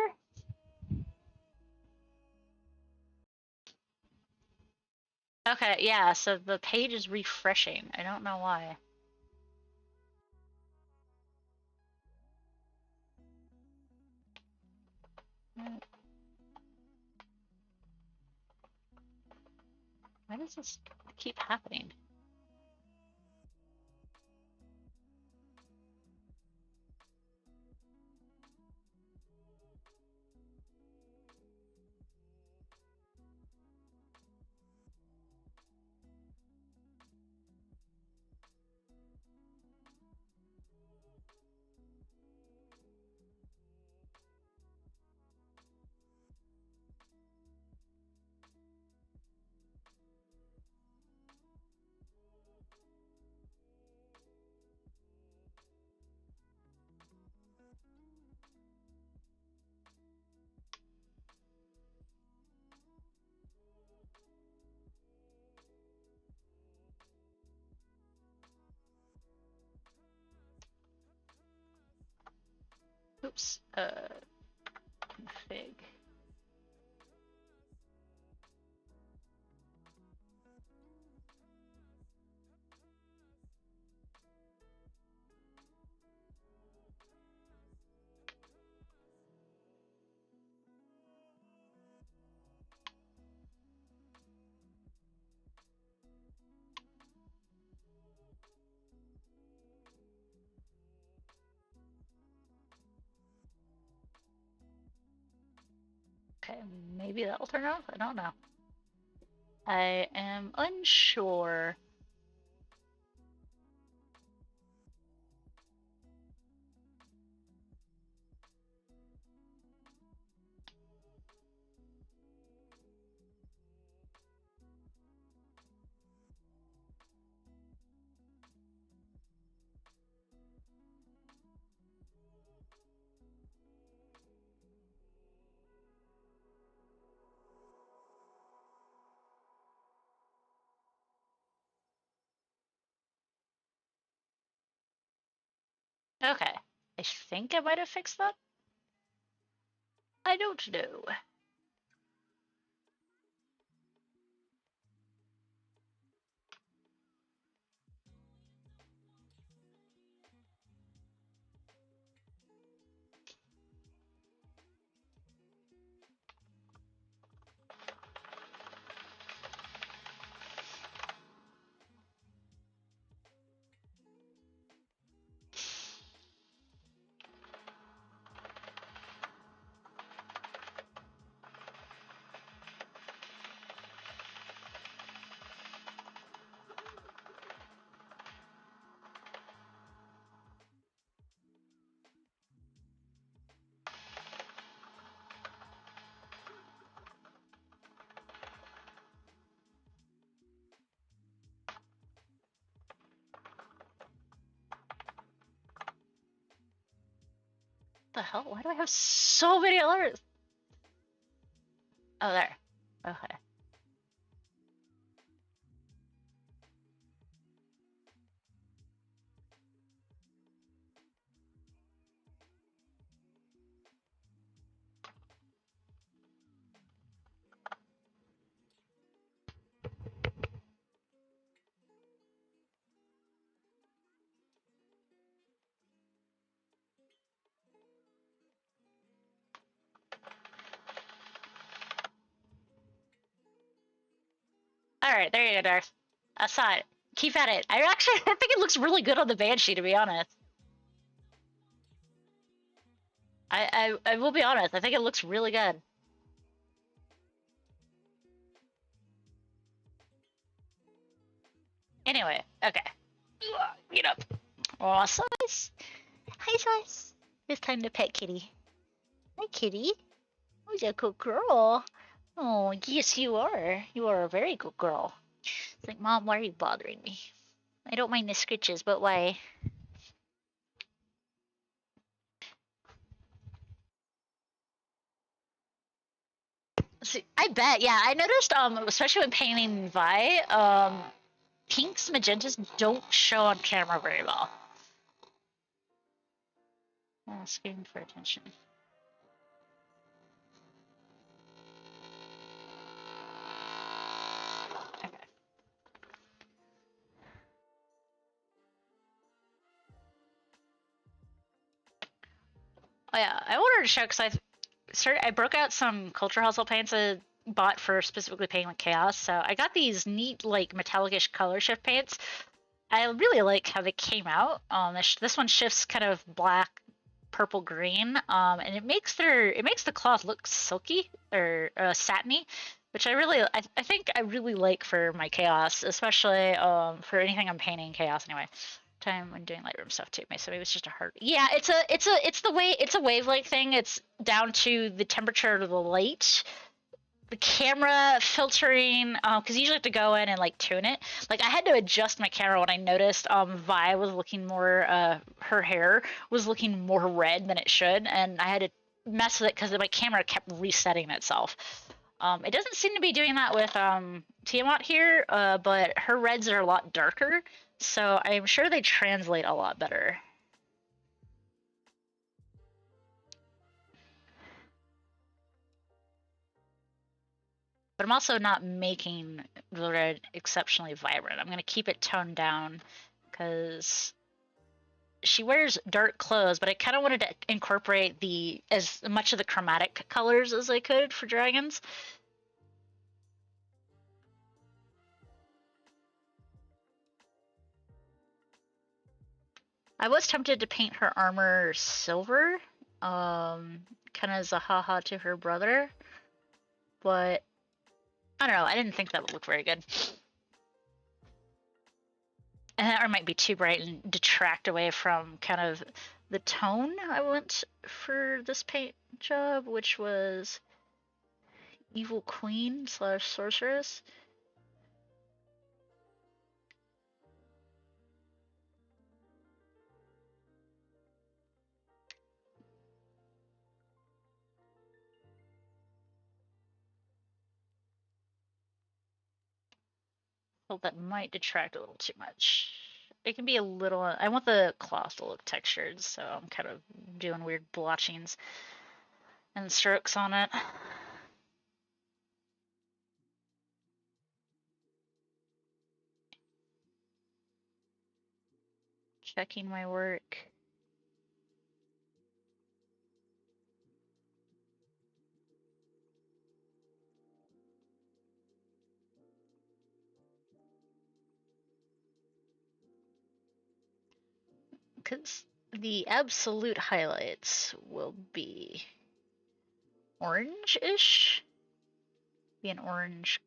Okay, yeah, so the page is refreshing. I don't know why. Why does this keep happening? Oops. Config. Okay, maybe that'll turn off. I don't know. I am unsure. Okay, I think I might have fixed that. I don't know. The hell? Why do I have so many alerts? Oh, there. Okay. Alright, there you go, Darth. I saw it. Keep at it. I actually I think it looks really good on the Banshee, to be honest. I will be honest, I think it looks really good. Anyway, okay. Get up. Aw, Size. Hi, Size. It's time to pet Kitty. Hi, Kitty. Who's a good girl? Oh, yes, you are. You are a very good girl. It's like, Mom, why are you bothering me? I don't mind the scritches, but why? See, I bet, yeah. I noticed, especially when painting Vi, pinks, magentas don't show on camera very well. Asking for attention. Okay. Oh yeah, I wanted to show because I broke out some culture hustle paints I bought for specifically painting with chaos. So I got these neat like metallic-ish color shift paints. I really like how they came out. This one shifts kind of black, purple, green, and it makes the cloth look silky or satiny, which I think I really like for my chaos, especially for anything I'm painting chaos anyway. Time when doing Lightroom stuff too. So maybe it's just a hard. Yeah, it's a wavelength thing. It's down to the temperature of the light, the camera filtering, because you usually have to go in and like tune it. Like I had to adjust my camera when I noticed Vi was looking more, her hair was looking more red than it should, and I had to mess with it because my camera kept resetting itself. It doesn't seem to be doing that with Tiamat here, but her reds are a lot darker, so I'm sure they translate a lot better. But I'm also not making the red exceptionally vibrant. I'm going to keep it toned down because she wears dark clothes, but I kind of wanted to incorporate as much of the chromatic colors as I could for dragons. I was tempted to paint her armor silver, kind of as a haha to her brother, but I don't know. I didn't think that would look very good. And that might be too bright and detract away from kind of the tone I want for this paint job, which was Evil Queen / Sorceress. Well, that might detract a little too much. It can be a little. I want the cloth to look textured, so I'm kind of doing weird blotchings and strokes on it. Checking my work. Because the absolute highlights will be orange-ish. Be an orange,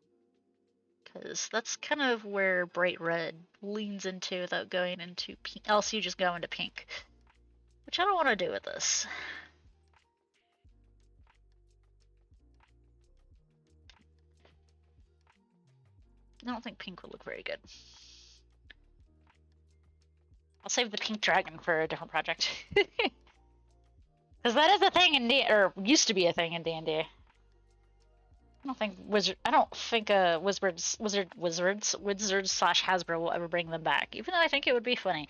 because that's kind of where bright red leans into without going into pink. Else you just go into pink, which I don't want to do with this. I don't think pink would look very good. I'll save the pink dragon for a different project. Because that is a thing in D, or used to be a thing in D&D. I don't think Wizards slash Hasbro will ever bring them back, even though I think it would be funny.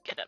Get it.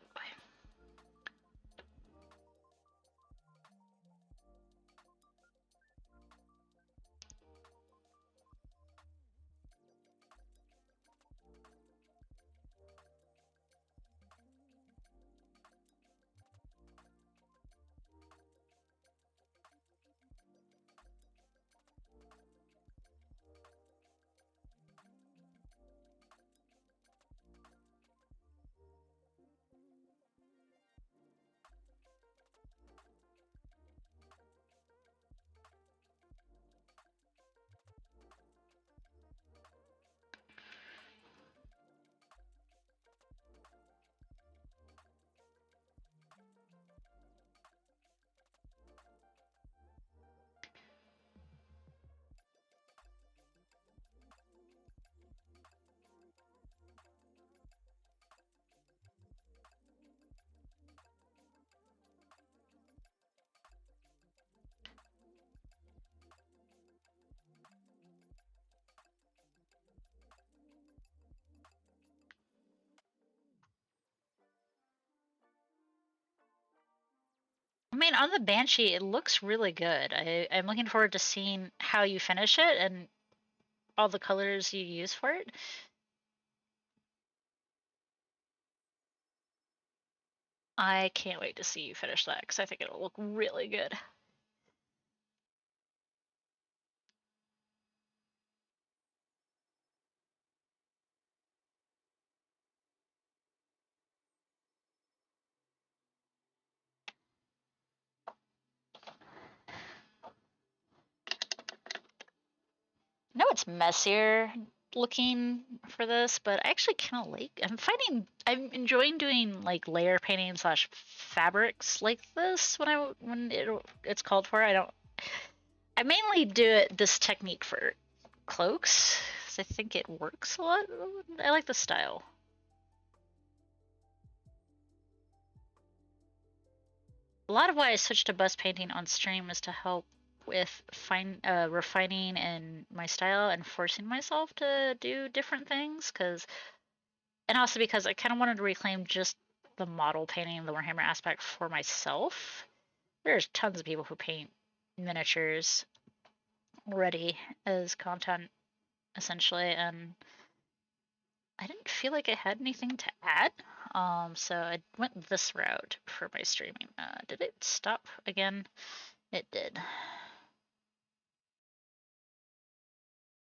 I mean, on the Banshee, it looks really good. I'm looking forward to seeing how you finish it and all the colors you use for it. I can't wait to see you finish that because I think it'll look really good. I know it's messier looking for this, but I actually kind of like. I'm enjoying doing like layer painting slash fabrics like this it's called for. I mainly do this technique for cloaks because I think it works a lot. I like the style. A lot of why I switched to bust painting on stream is to help with refining in my style and forcing myself to do different things. And also because I kind of wanted to reclaim just the model painting, the Warhammer aspect for myself. There's tons of people who paint miniatures already as content, essentially, and I didn't feel like I had anything to add. So I went this route for my streaming. Did it stop again? It did.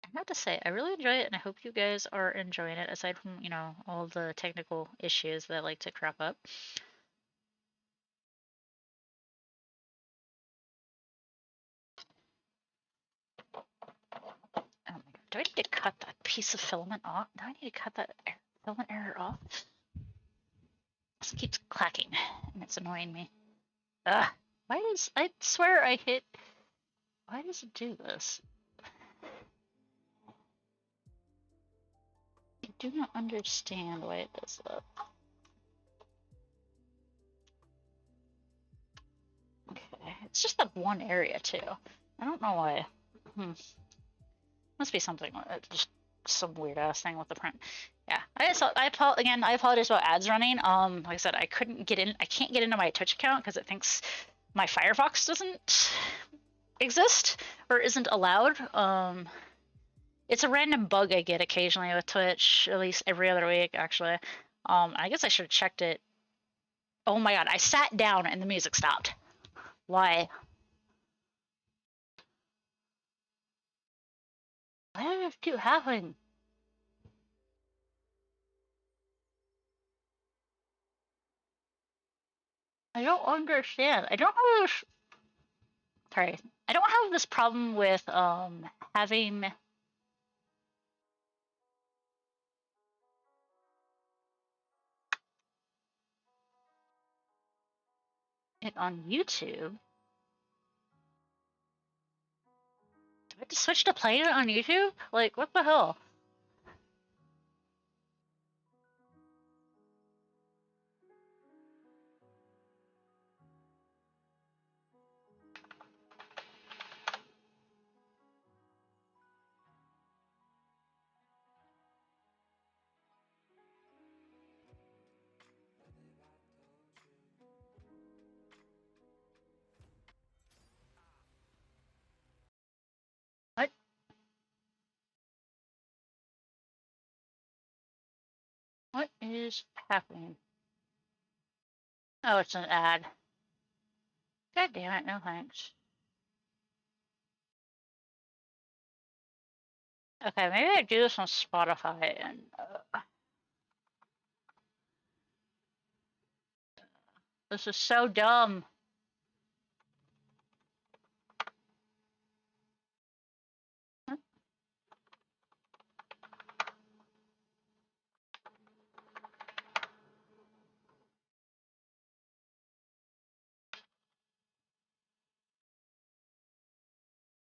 I have to say, I really enjoy it, and I hope you guys are enjoying it, aside from, all the technical issues that like to crop up. Oh my god, do I need to cut that piece of filament off? Do I need to cut that filament error off? This keeps clacking, and it's annoying me. Ugh. I swear I hit... Why does it do this? I do not understand why it does that. Okay, it's just that one area too. I don't know why. Must be something, just some weird ass thing with the print. Yeah, I apologize about ads running. Like I said, I can't get into my Twitch account because it thinks my Firefox doesn't exist or isn't allowed. It's a random bug I get occasionally with Twitch, at least every other week, actually. I guess I should have checked it. Oh my god, I sat down and the music stopped. Why? Why did this keep happening? I don't understand. I don't have this. Sorry, I don't have this problem with having it on YouTube. Do I have to switch to playing it on YouTube? Like, what the hell? What? What is happening? Oh, it's an ad. God damn it, no thanks. Okay, maybe I do this on Spotify and this is so dumb.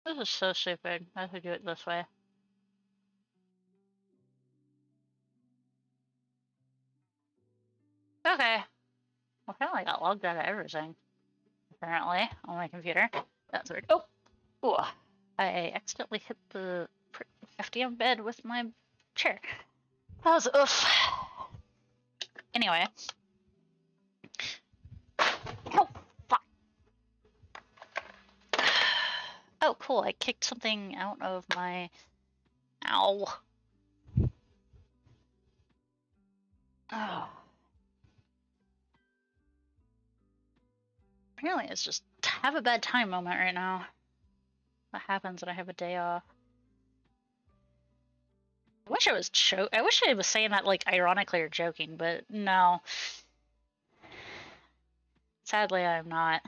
This is so stupid. I have to do it this way. Okay. Well, apparently I got logged out of everything. Apparently, on my computer. That's weird. Oh! Ooh. I accidentally hit the FDM bed with my chair. That was oof. Anyway. Oh, fuck. Oh, cool. I kicked something out of my... Ow. Oh. Apparently it's just have a bad time moment right now. What happens when I have a day off? I wish I wish I was saying that like ironically or joking, but no. Sadly, I'm not.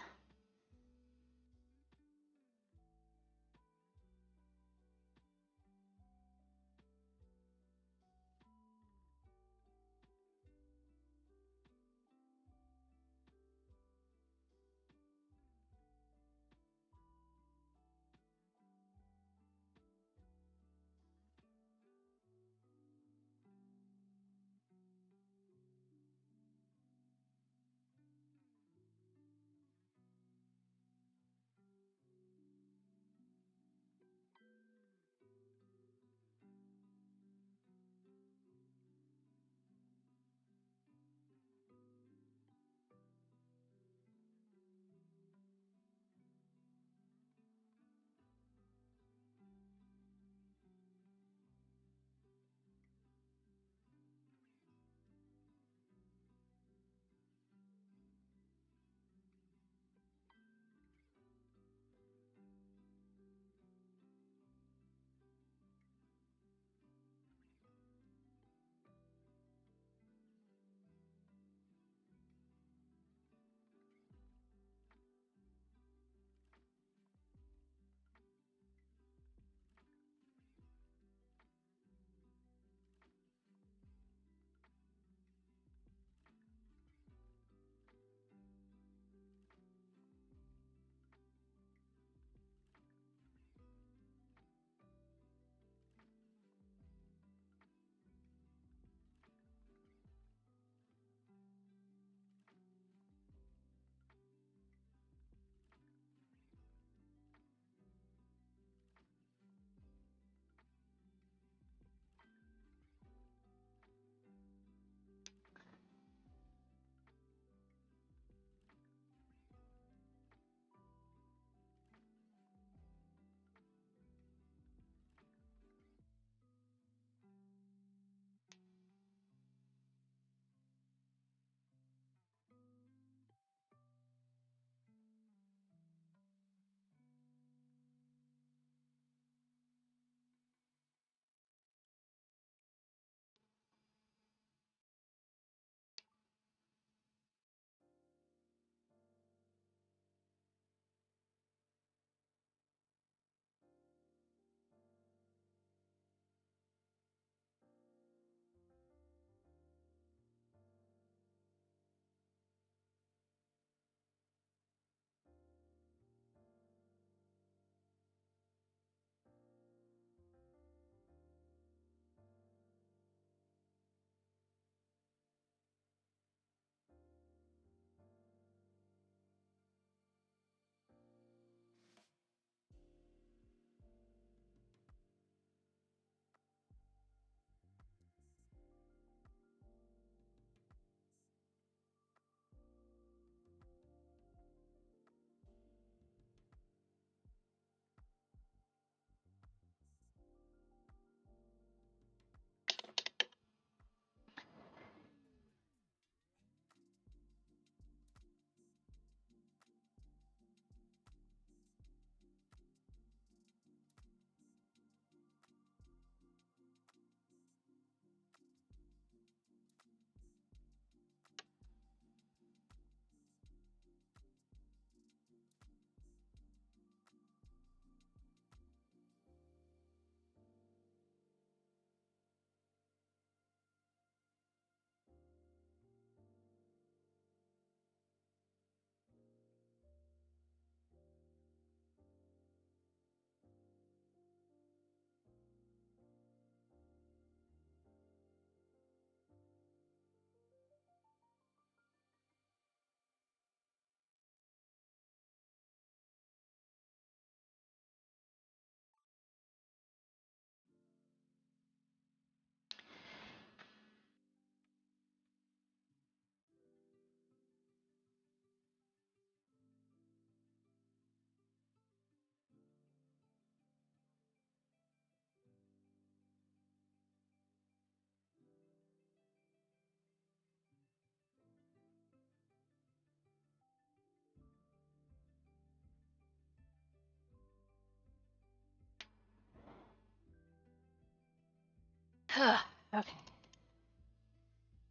Okay.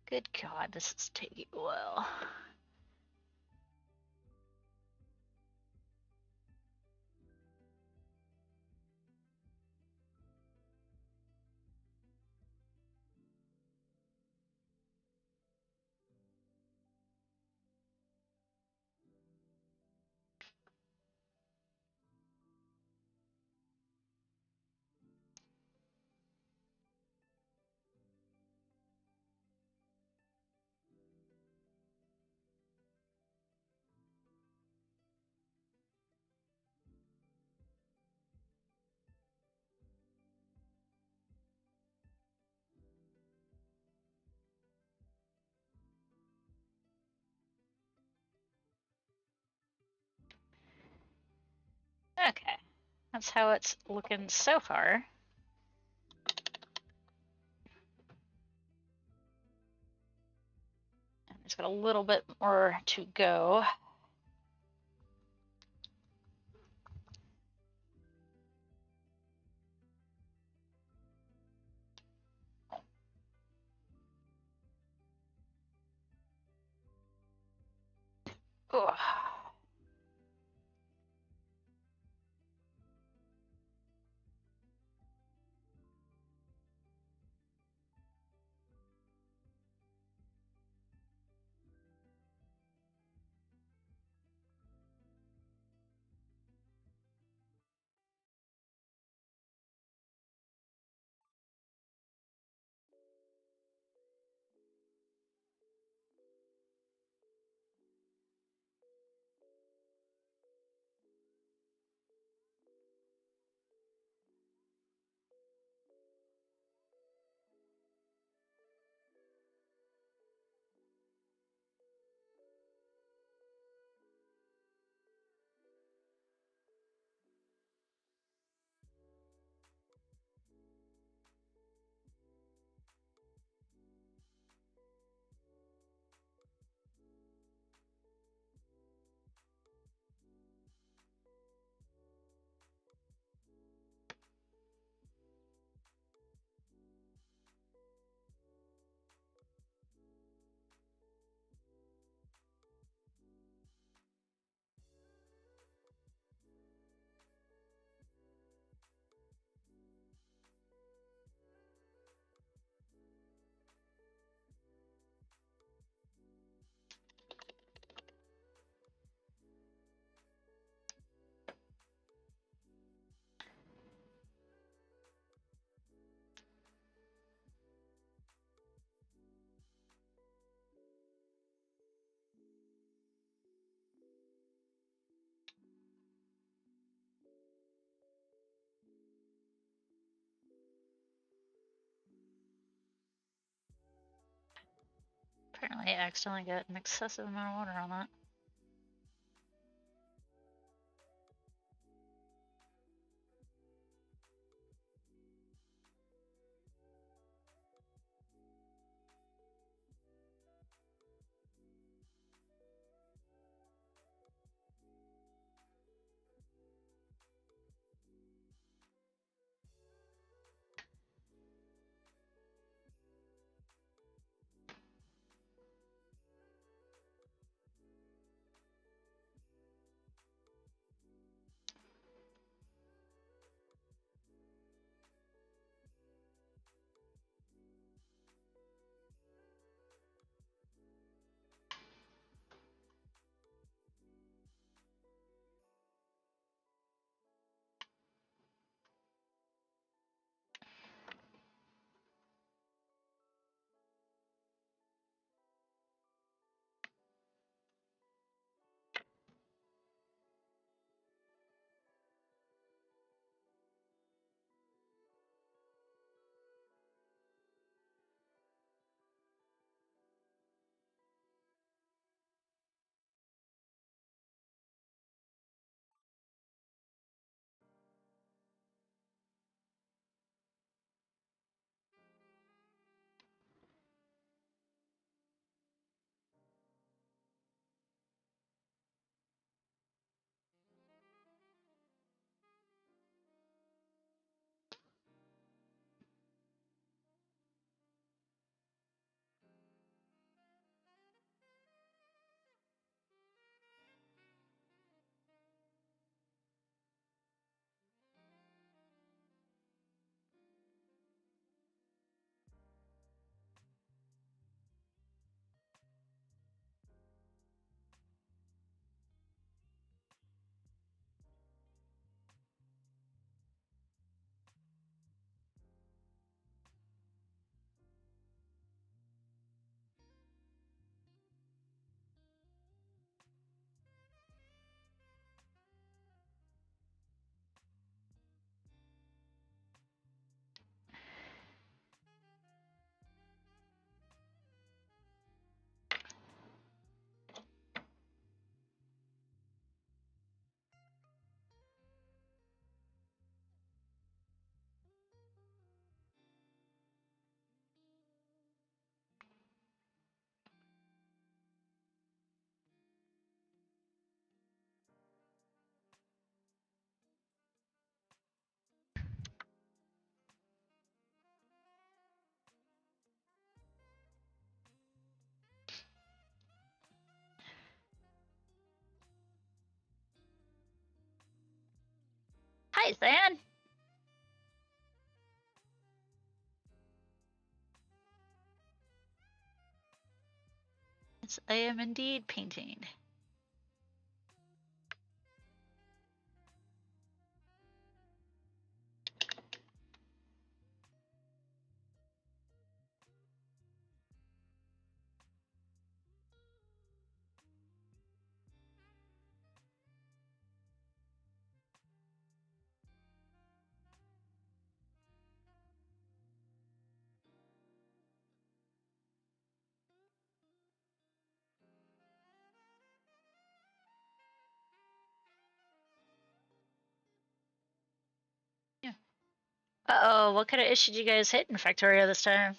Good God, this is taking a while. Okay, that's how it's looking so far. And it's got a little bit more to go. Ugh. Apparently I accidentally got an excessive amount of water on that. Hi, Stan! Yes, I am indeed painting. Yeah. Uh-oh, what kind of issue did you guys hit in Factorio this time?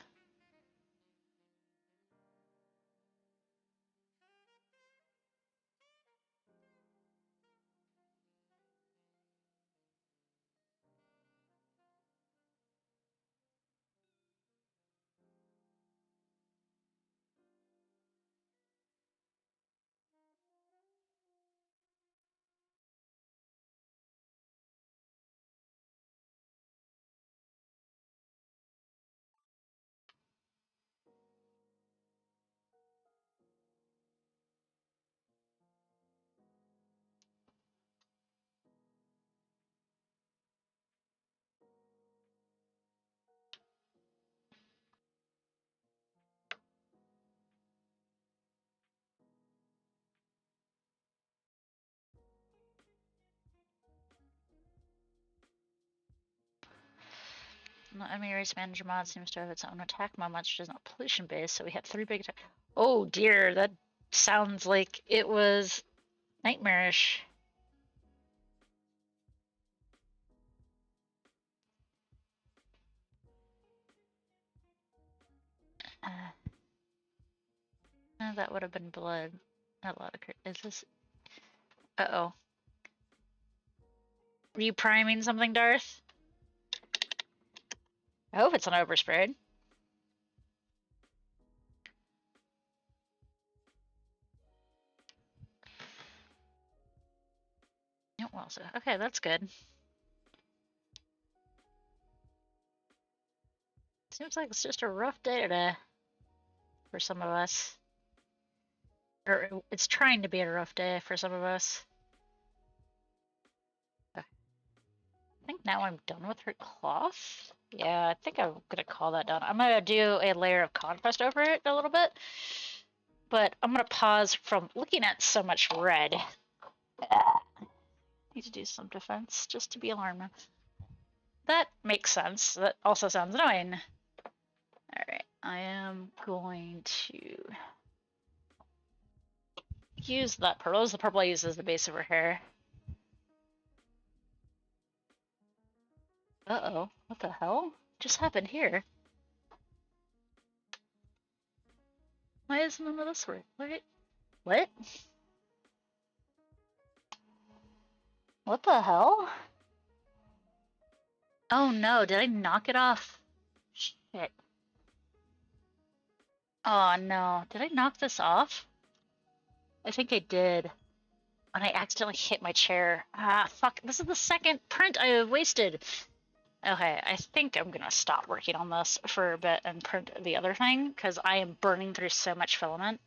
The enemy race manager mod seems to have its own attack mod, which is not pollution based, so we had 3 big attacks. Oh dear, that sounds like it was nightmarish. That would have been blood. A lot of is this? Uh-oh. Are you priming something, Darth? I hope it's an oversprayed. Yeah, well, so okay, that's good. Seems like it's just a rough day today for some of us. Or it's trying to be a rough day for some of us. I think now I'm done with her cloth. Yeah, I think I'm gonna call that done. I'm gonna do a layer of contrast over it a little bit, but I'm gonna pause from looking at so much red. Need to do some defense just to be alarmed. That makes sense. That also sounds annoying. Alright, I am going to use that purple. This is the purple I use as the base of her hair. Uh-oh, what the hell just happened here? Why is none of this work? Wait, what? What the hell? Oh no, did I knock it off? Shit. Oh no, did I knock this off? I think I did. And I accidentally hit my chair. Ah, fuck, this is the second print I have wasted. Okay, I think I'm gonna stop working on this for a bit and print the other thing, because I am burning through so much filament.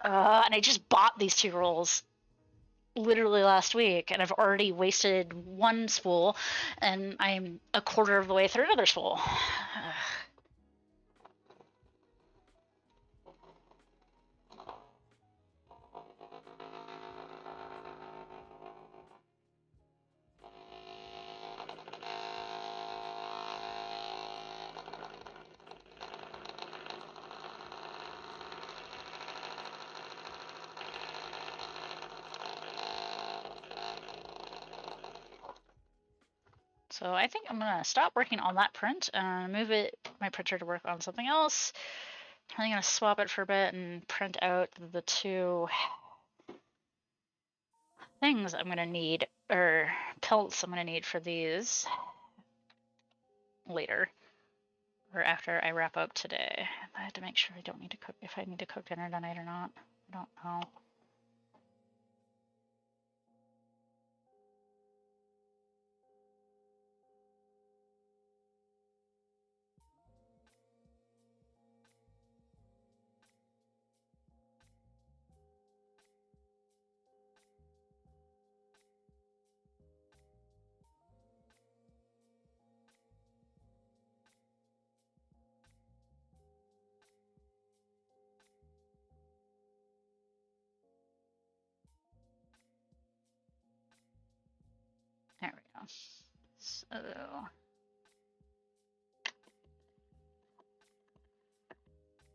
And I just bought these 2 rolls literally last week, and I've already wasted 1 spool, and I'm a quarter of the way through another spool. So I think I'm gonna stop working on that print and move my printer to work on something else. I'm gonna swap it for a bit and print out the 2 things I'm gonna need, or pelts I'm gonna need for these later, or after I wrap up today. I had to make sure I don't need to cook, if I need to cook dinner tonight or not. I don't know.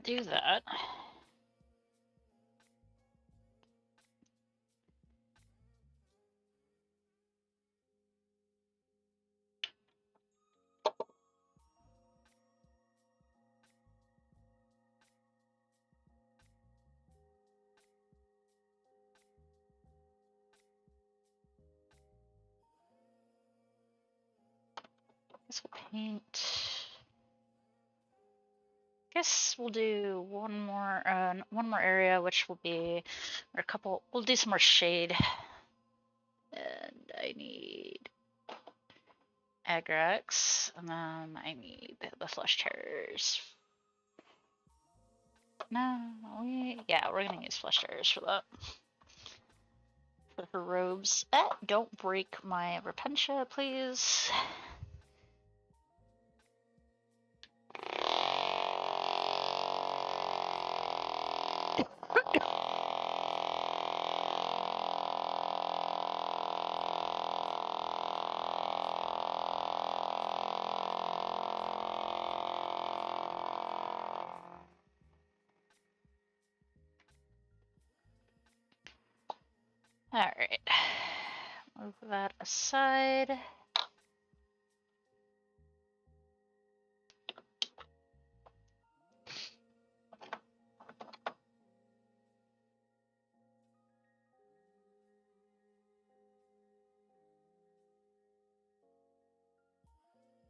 Do that. Guess we'll paint. Guess we'll do one more area, which will be or a couple. We'll do some more shade, and I need Agrax, and then I need the flush terrors. No, we're gonna use flush terrors for that. For her robes. Don't break my Repentia, please. Alright. Move that aside.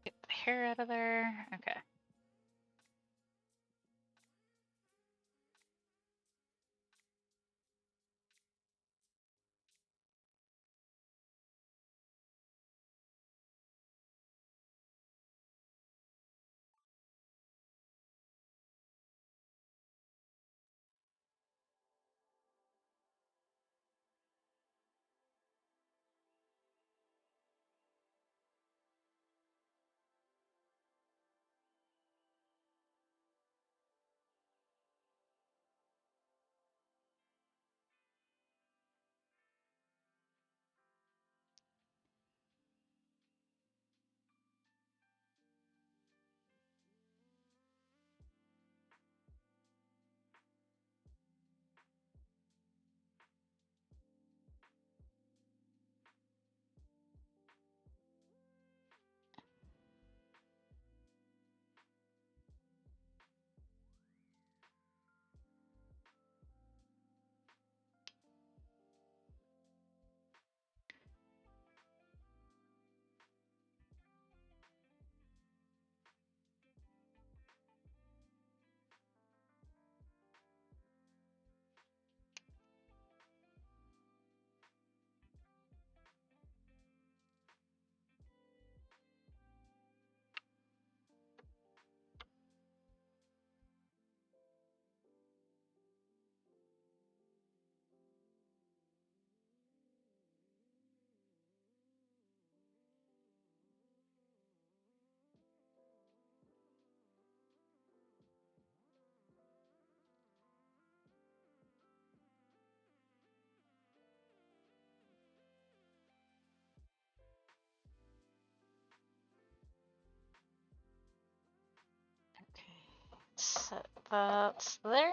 Get the hair out of there. Okay. Set that there.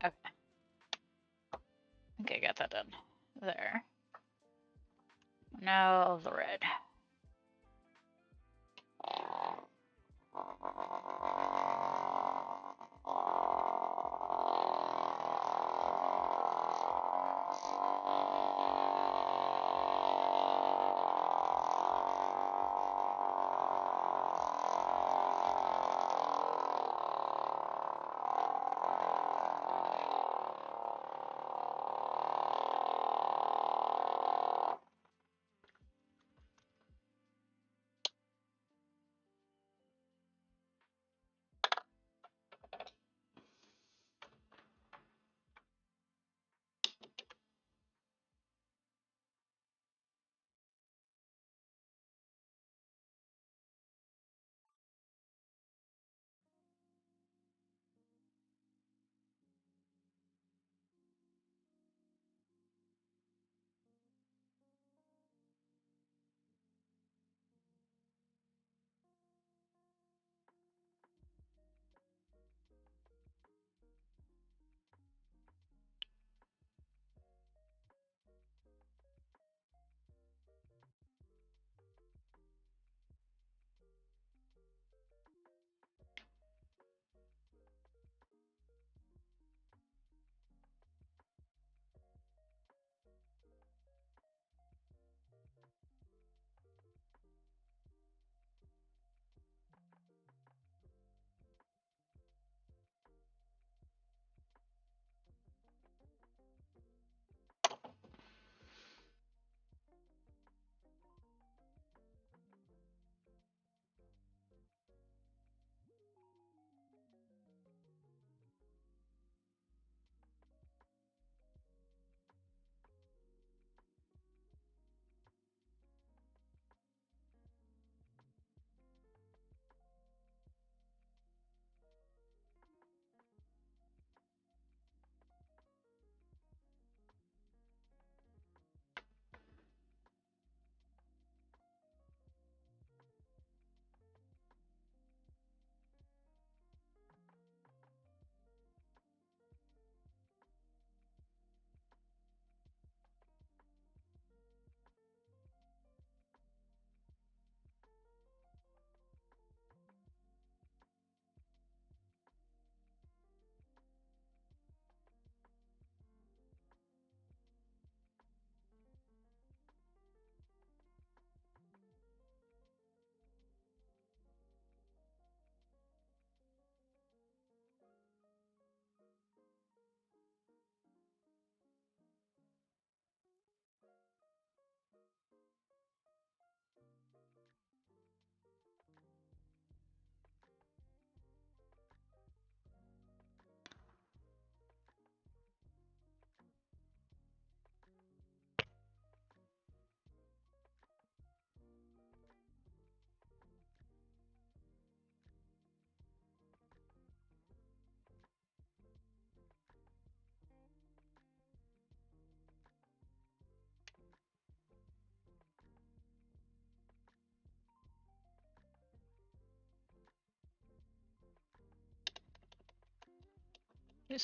Okay. I think I got that done. There. Now the red. Okay.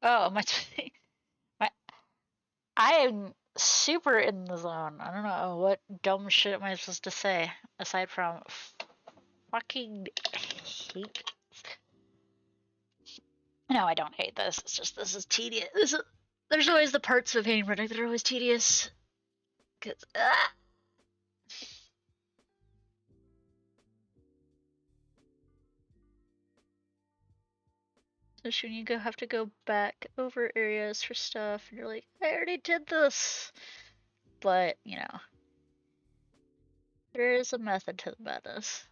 Oh, my, my, I am super in the zone. I don't know what dumb shit am I supposed to say aside from fucking hate. No, I don't hate this. It's just this is tedious. There's always the parts of Painting Project that are always tedious. Cause especially when you have to go back over areas for stuff, and you're like, I already did this. But you know, there is a method to the madness.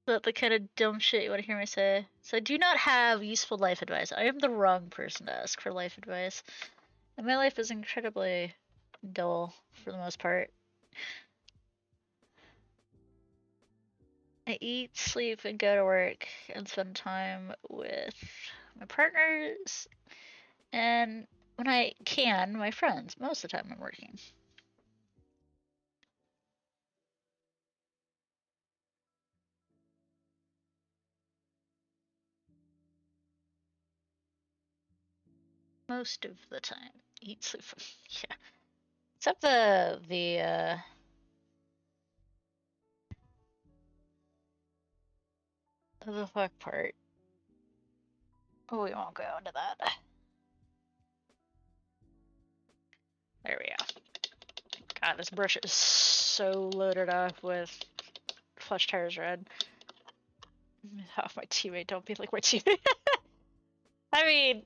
But the kind of dumb shit you want to hear me say. So I do not have useful life advice. I am the wrong person to ask for life advice. And my life is incredibly dull for the most part. I eat, sleep, and go to work and spend time with my partners and when I can, my friends. Most of the time I'm working. Most of the time. Eat, sleep, yeah. Except the fuck part. Oh, we won't go into that. There we go. God, this brush is so loaded up with flush tires red. Half my teammate, don't be like my teammate. I mean,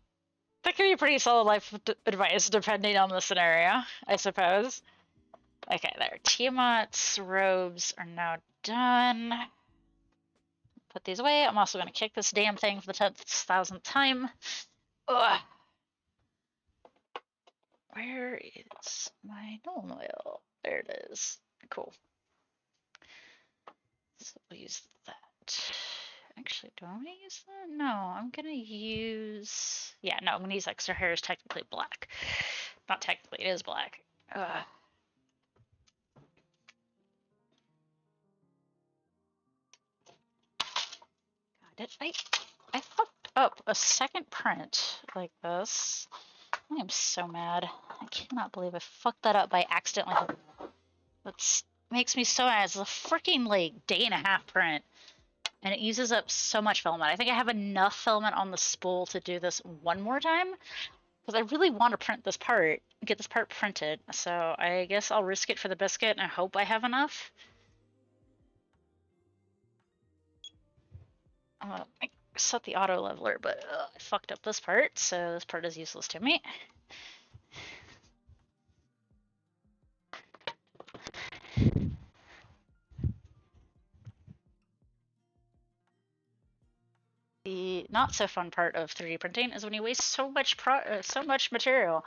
that can be pretty solid life advice depending on the scenario, I suppose. Okay, there. Tiamat's robes are now done. Put these away. I'm also going to kick this damn thing for the 10,000th time. Ugh. Where is my Nolan oil? There it is. Cool. So we'll use that. Actually, do I want to use that? No, I'm gonna use. Yeah, no, I'm gonna use extra hair is technically black. Not technically, it is black. God, did I fucked up a second print like this. I am so mad. I cannot believe I fucked that up by accidentally. That makes me so mad. It's a freaking like day-and-a-half print, and it uses up so much filament. I think I have enough filament on the spool to do this one more time, because I really want to print this part, get this part printed. So I guess I'll risk it for the biscuit, and I hope I have enough. I set the auto leveler, but I fucked up this part, so this part is useless to me. The not so fun part of 3D printing is when you waste so much material.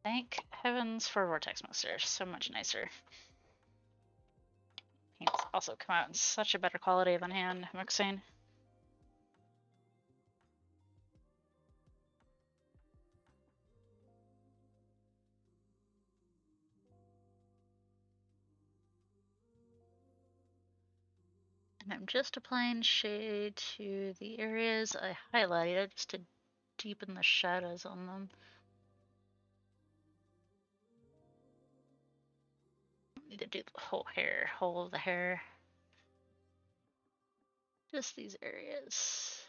Thank heavens for Vortex Monster. So much nicer. Paints also come out in such a better quality than hand mixing. And I'm just applying shade to the areas I highlighted just to deepen the shadows on them. Need to do the whole hair, whole of the hair. Just these areas.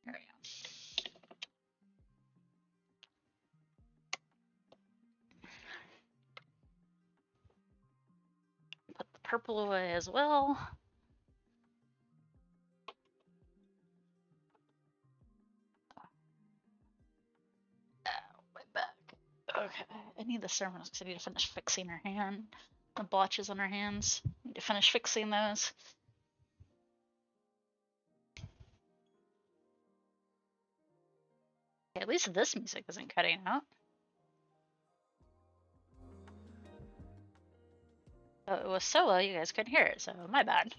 There we go. Put the purple away as well. My back. Okay, I need the ceremony because I need to finish fixing her hand. The blotches on her hands. Need to finish fixing those. At least this music isn't cutting out. Oh, it was so low you guys couldn't hear it, so my bad.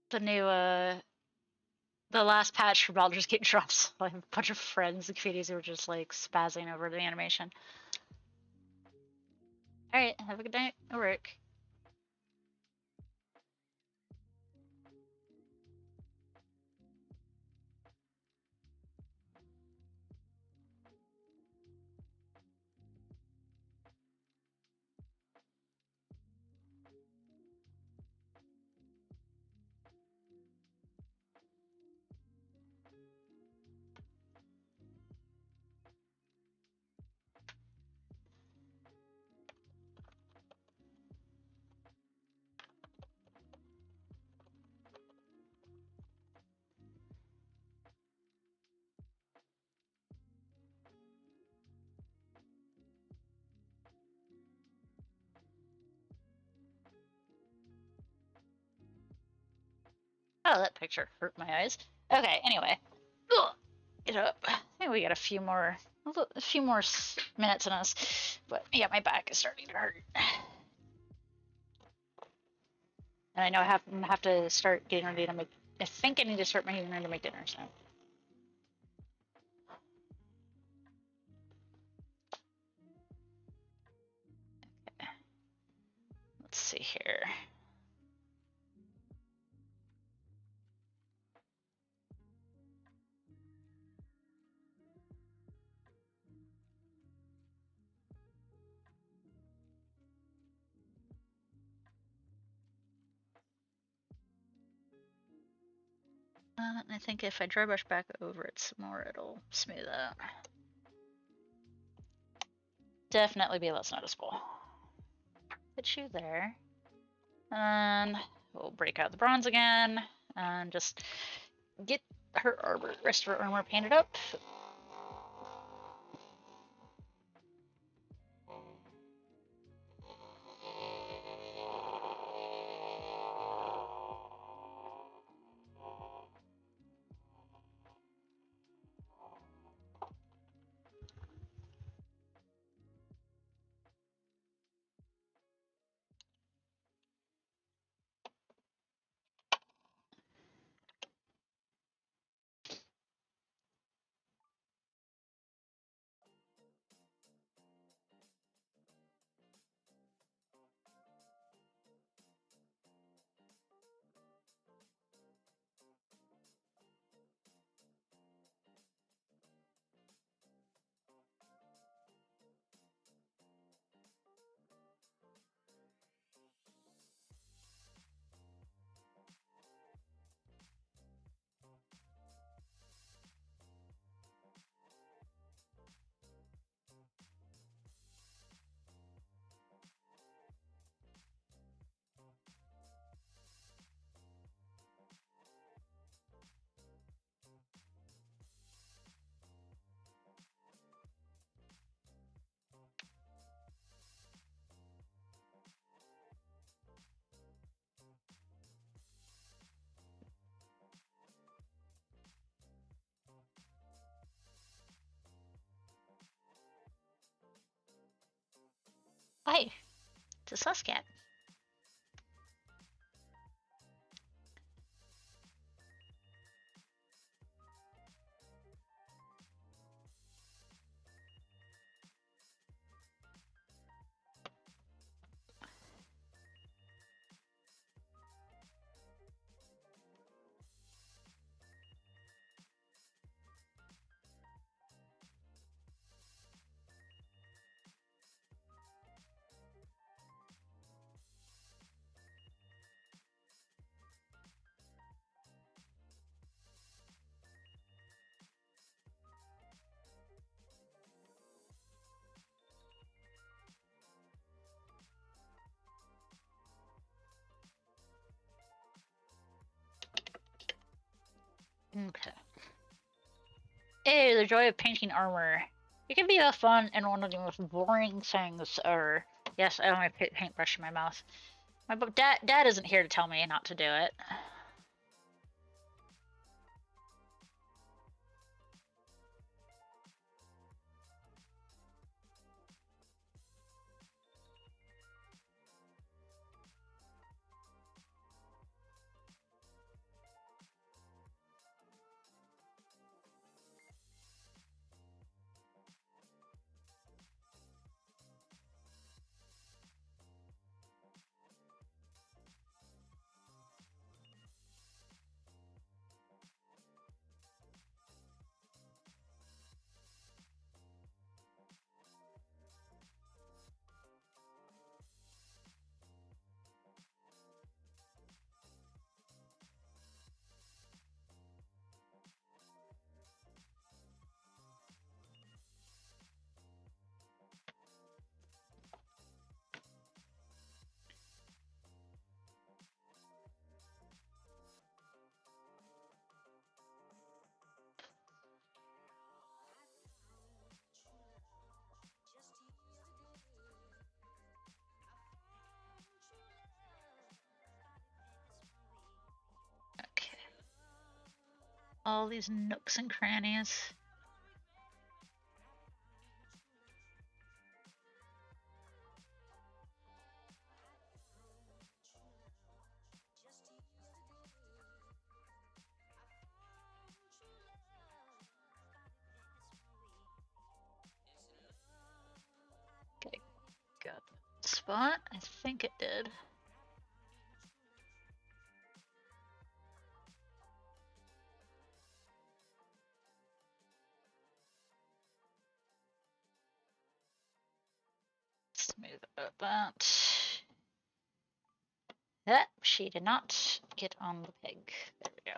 The new, the last patch for Baldur's Gate drops. I have a bunch of friends and communities who were just like spazzing over the animation. Alright, have a good night at work. Oh, that picture hurt my eyes. Okay, anyway. Ugh, get up. I think we got a few more minutes in us. But yeah, my back is starting to hurt. And I know I have to start getting ready to make. I think I need to start getting ready to make dinner. So. Okay. Let's see here. I think if I dry brush back over it some more, it'll smooth out. Definitely be less noticeable. Put you there. And we'll break out the bronze again and just get her armor, rest of her armor painted up. Hi, it's a Suscat. Okay. Hey, the joy of painting armor. It can be both fun and one of the most boring things ever. Yes, I have my paintbrush in my mouth. My dad isn't here to tell me not to do it. all these nooks and crannies. Okay, got the spot. I think it did. Smooth out that. That she did not get on the peg. There we go.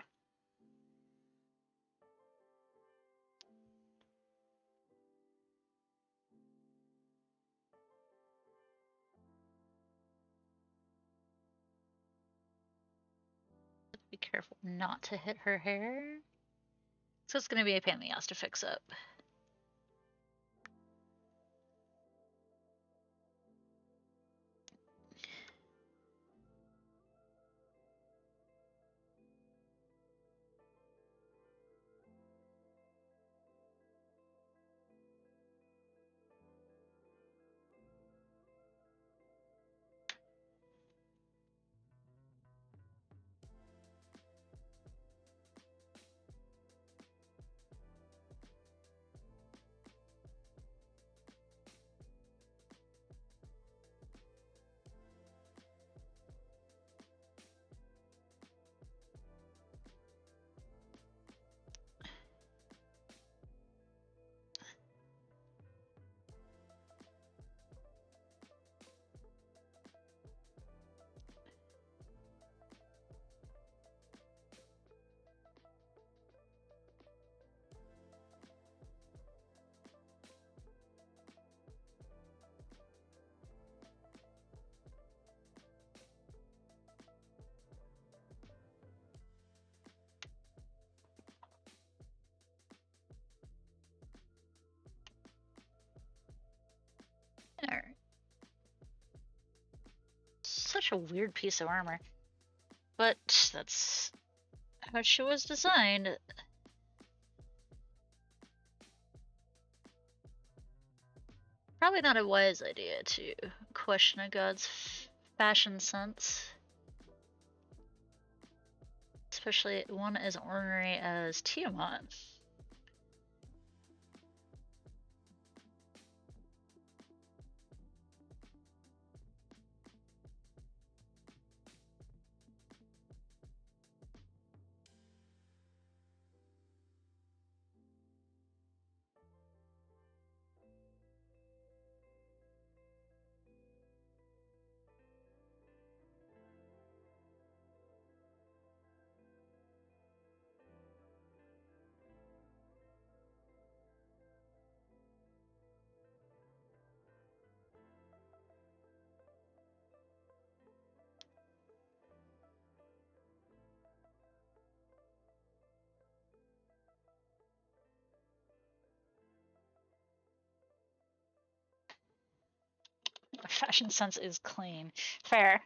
Be careful not to hit her hair. So it's gonna be a pain in the ass to fix up. Alright. Such a weird piece of armor. But that's how she was designed. Probably not a wise idea to question a god's fashion sense. Especially one as ornery as Tiamat. Fashion sense is clean. Fair.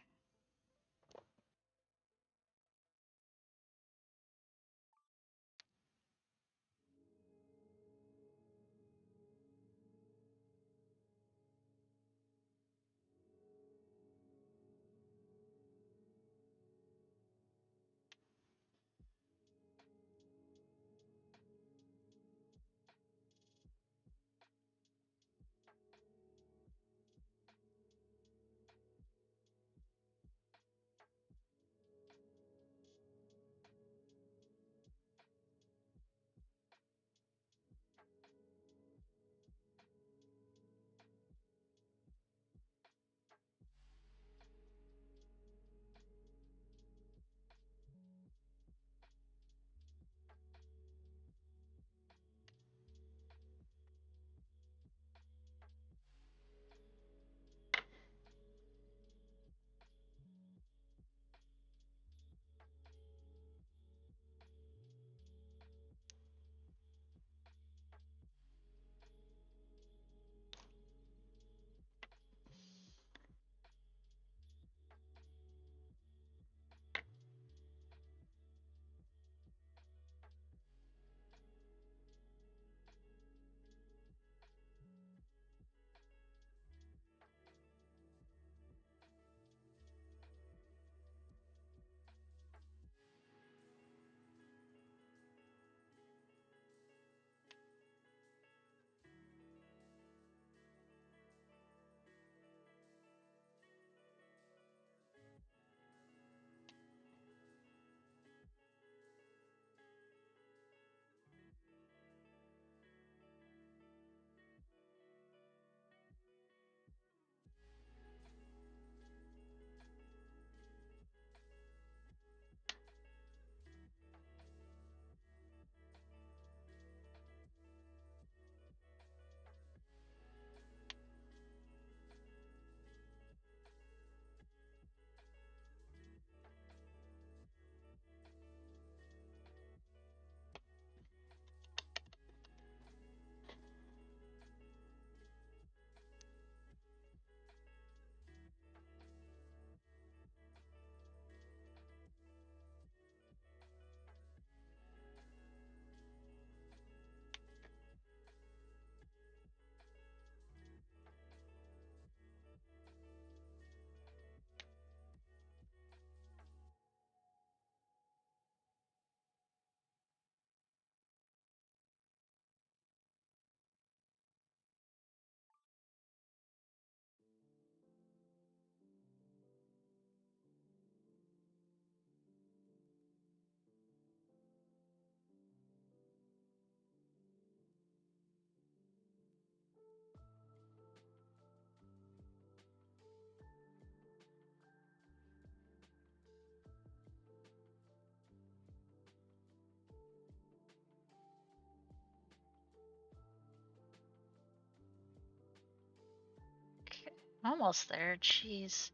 Almost there, jeez.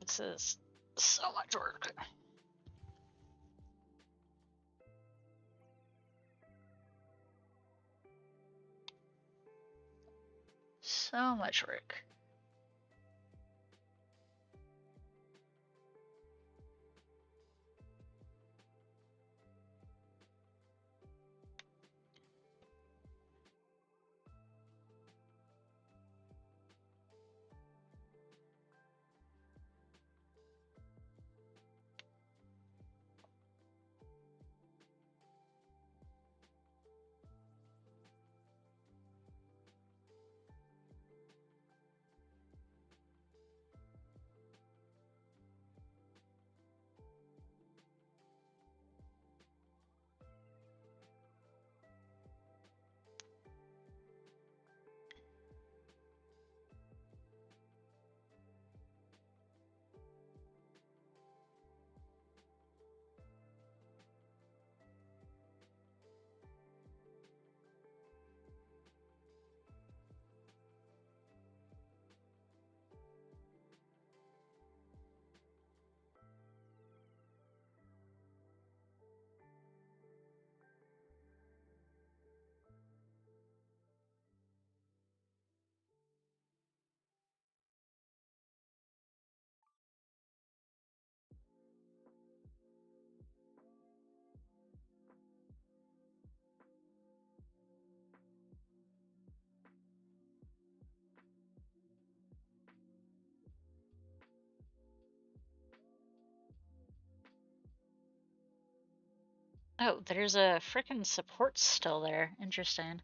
This is so much work. So much work. Oh, there's a freaking support still there. Interesting.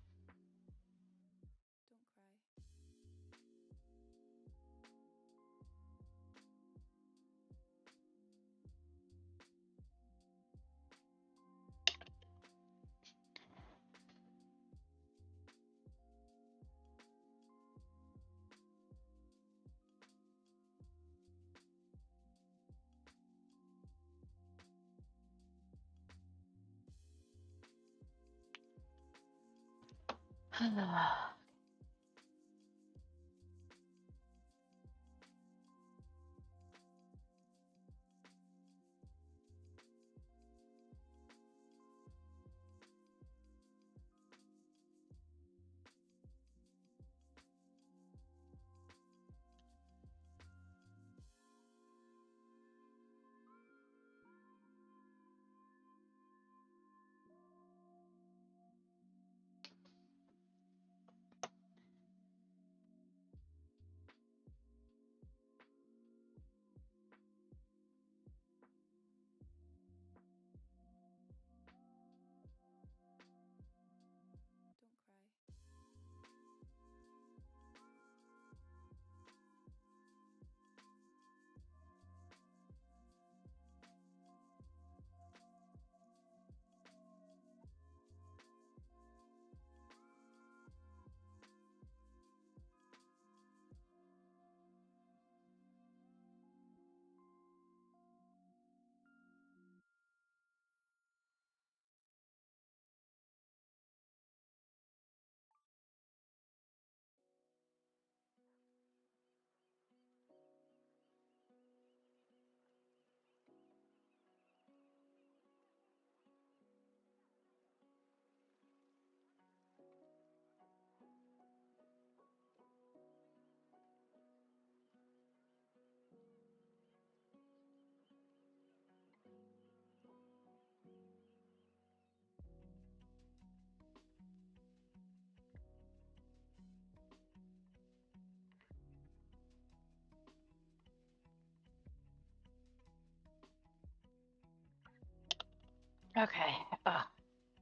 Okay.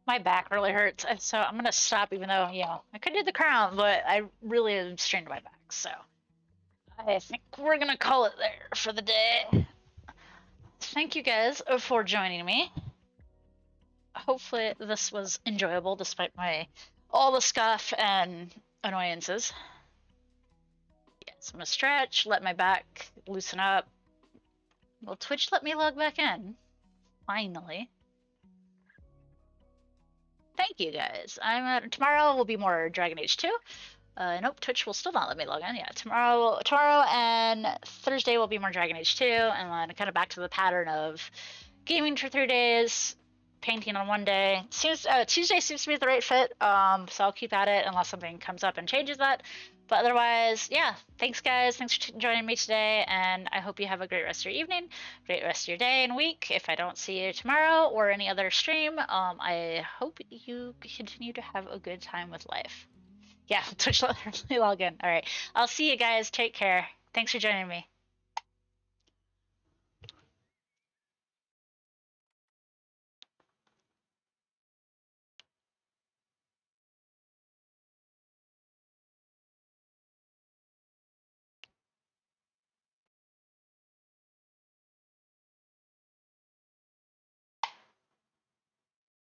My back really hurts, and so I'm gonna stop. Even though I could do the crown, but I really am strained my back. So I think we're gonna call it there for the day. Thank you guys for joining me. Hopefully this was enjoyable despite my all the scuff and annoyances. Yes, I'm gonna stretch, let my back loosen up. Will Twitch let me log back in? Finally. Thank you guys. Tomorrow will be more Dragon Age 2. Nope, Twitch will still not let me log in. Yeah, tomorrow and Thursday will be more Dragon Age 2, and then kind of back to the pattern of gaming for 3 days, painting on 1 day. Tuesday seems to be the right fit, so I'll keep at it unless something comes up and changes that. But otherwise, yeah, thanks guys. Thanks for joining me today, and I hope you have a great rest of your evening, great rest of your day and week. If I don't see you tomorrow or any other stream, I hope you continue to have a good time with life. Yeah, Twitch let me log in. All right. I'll see you guys. Take care. Thanks for joining me.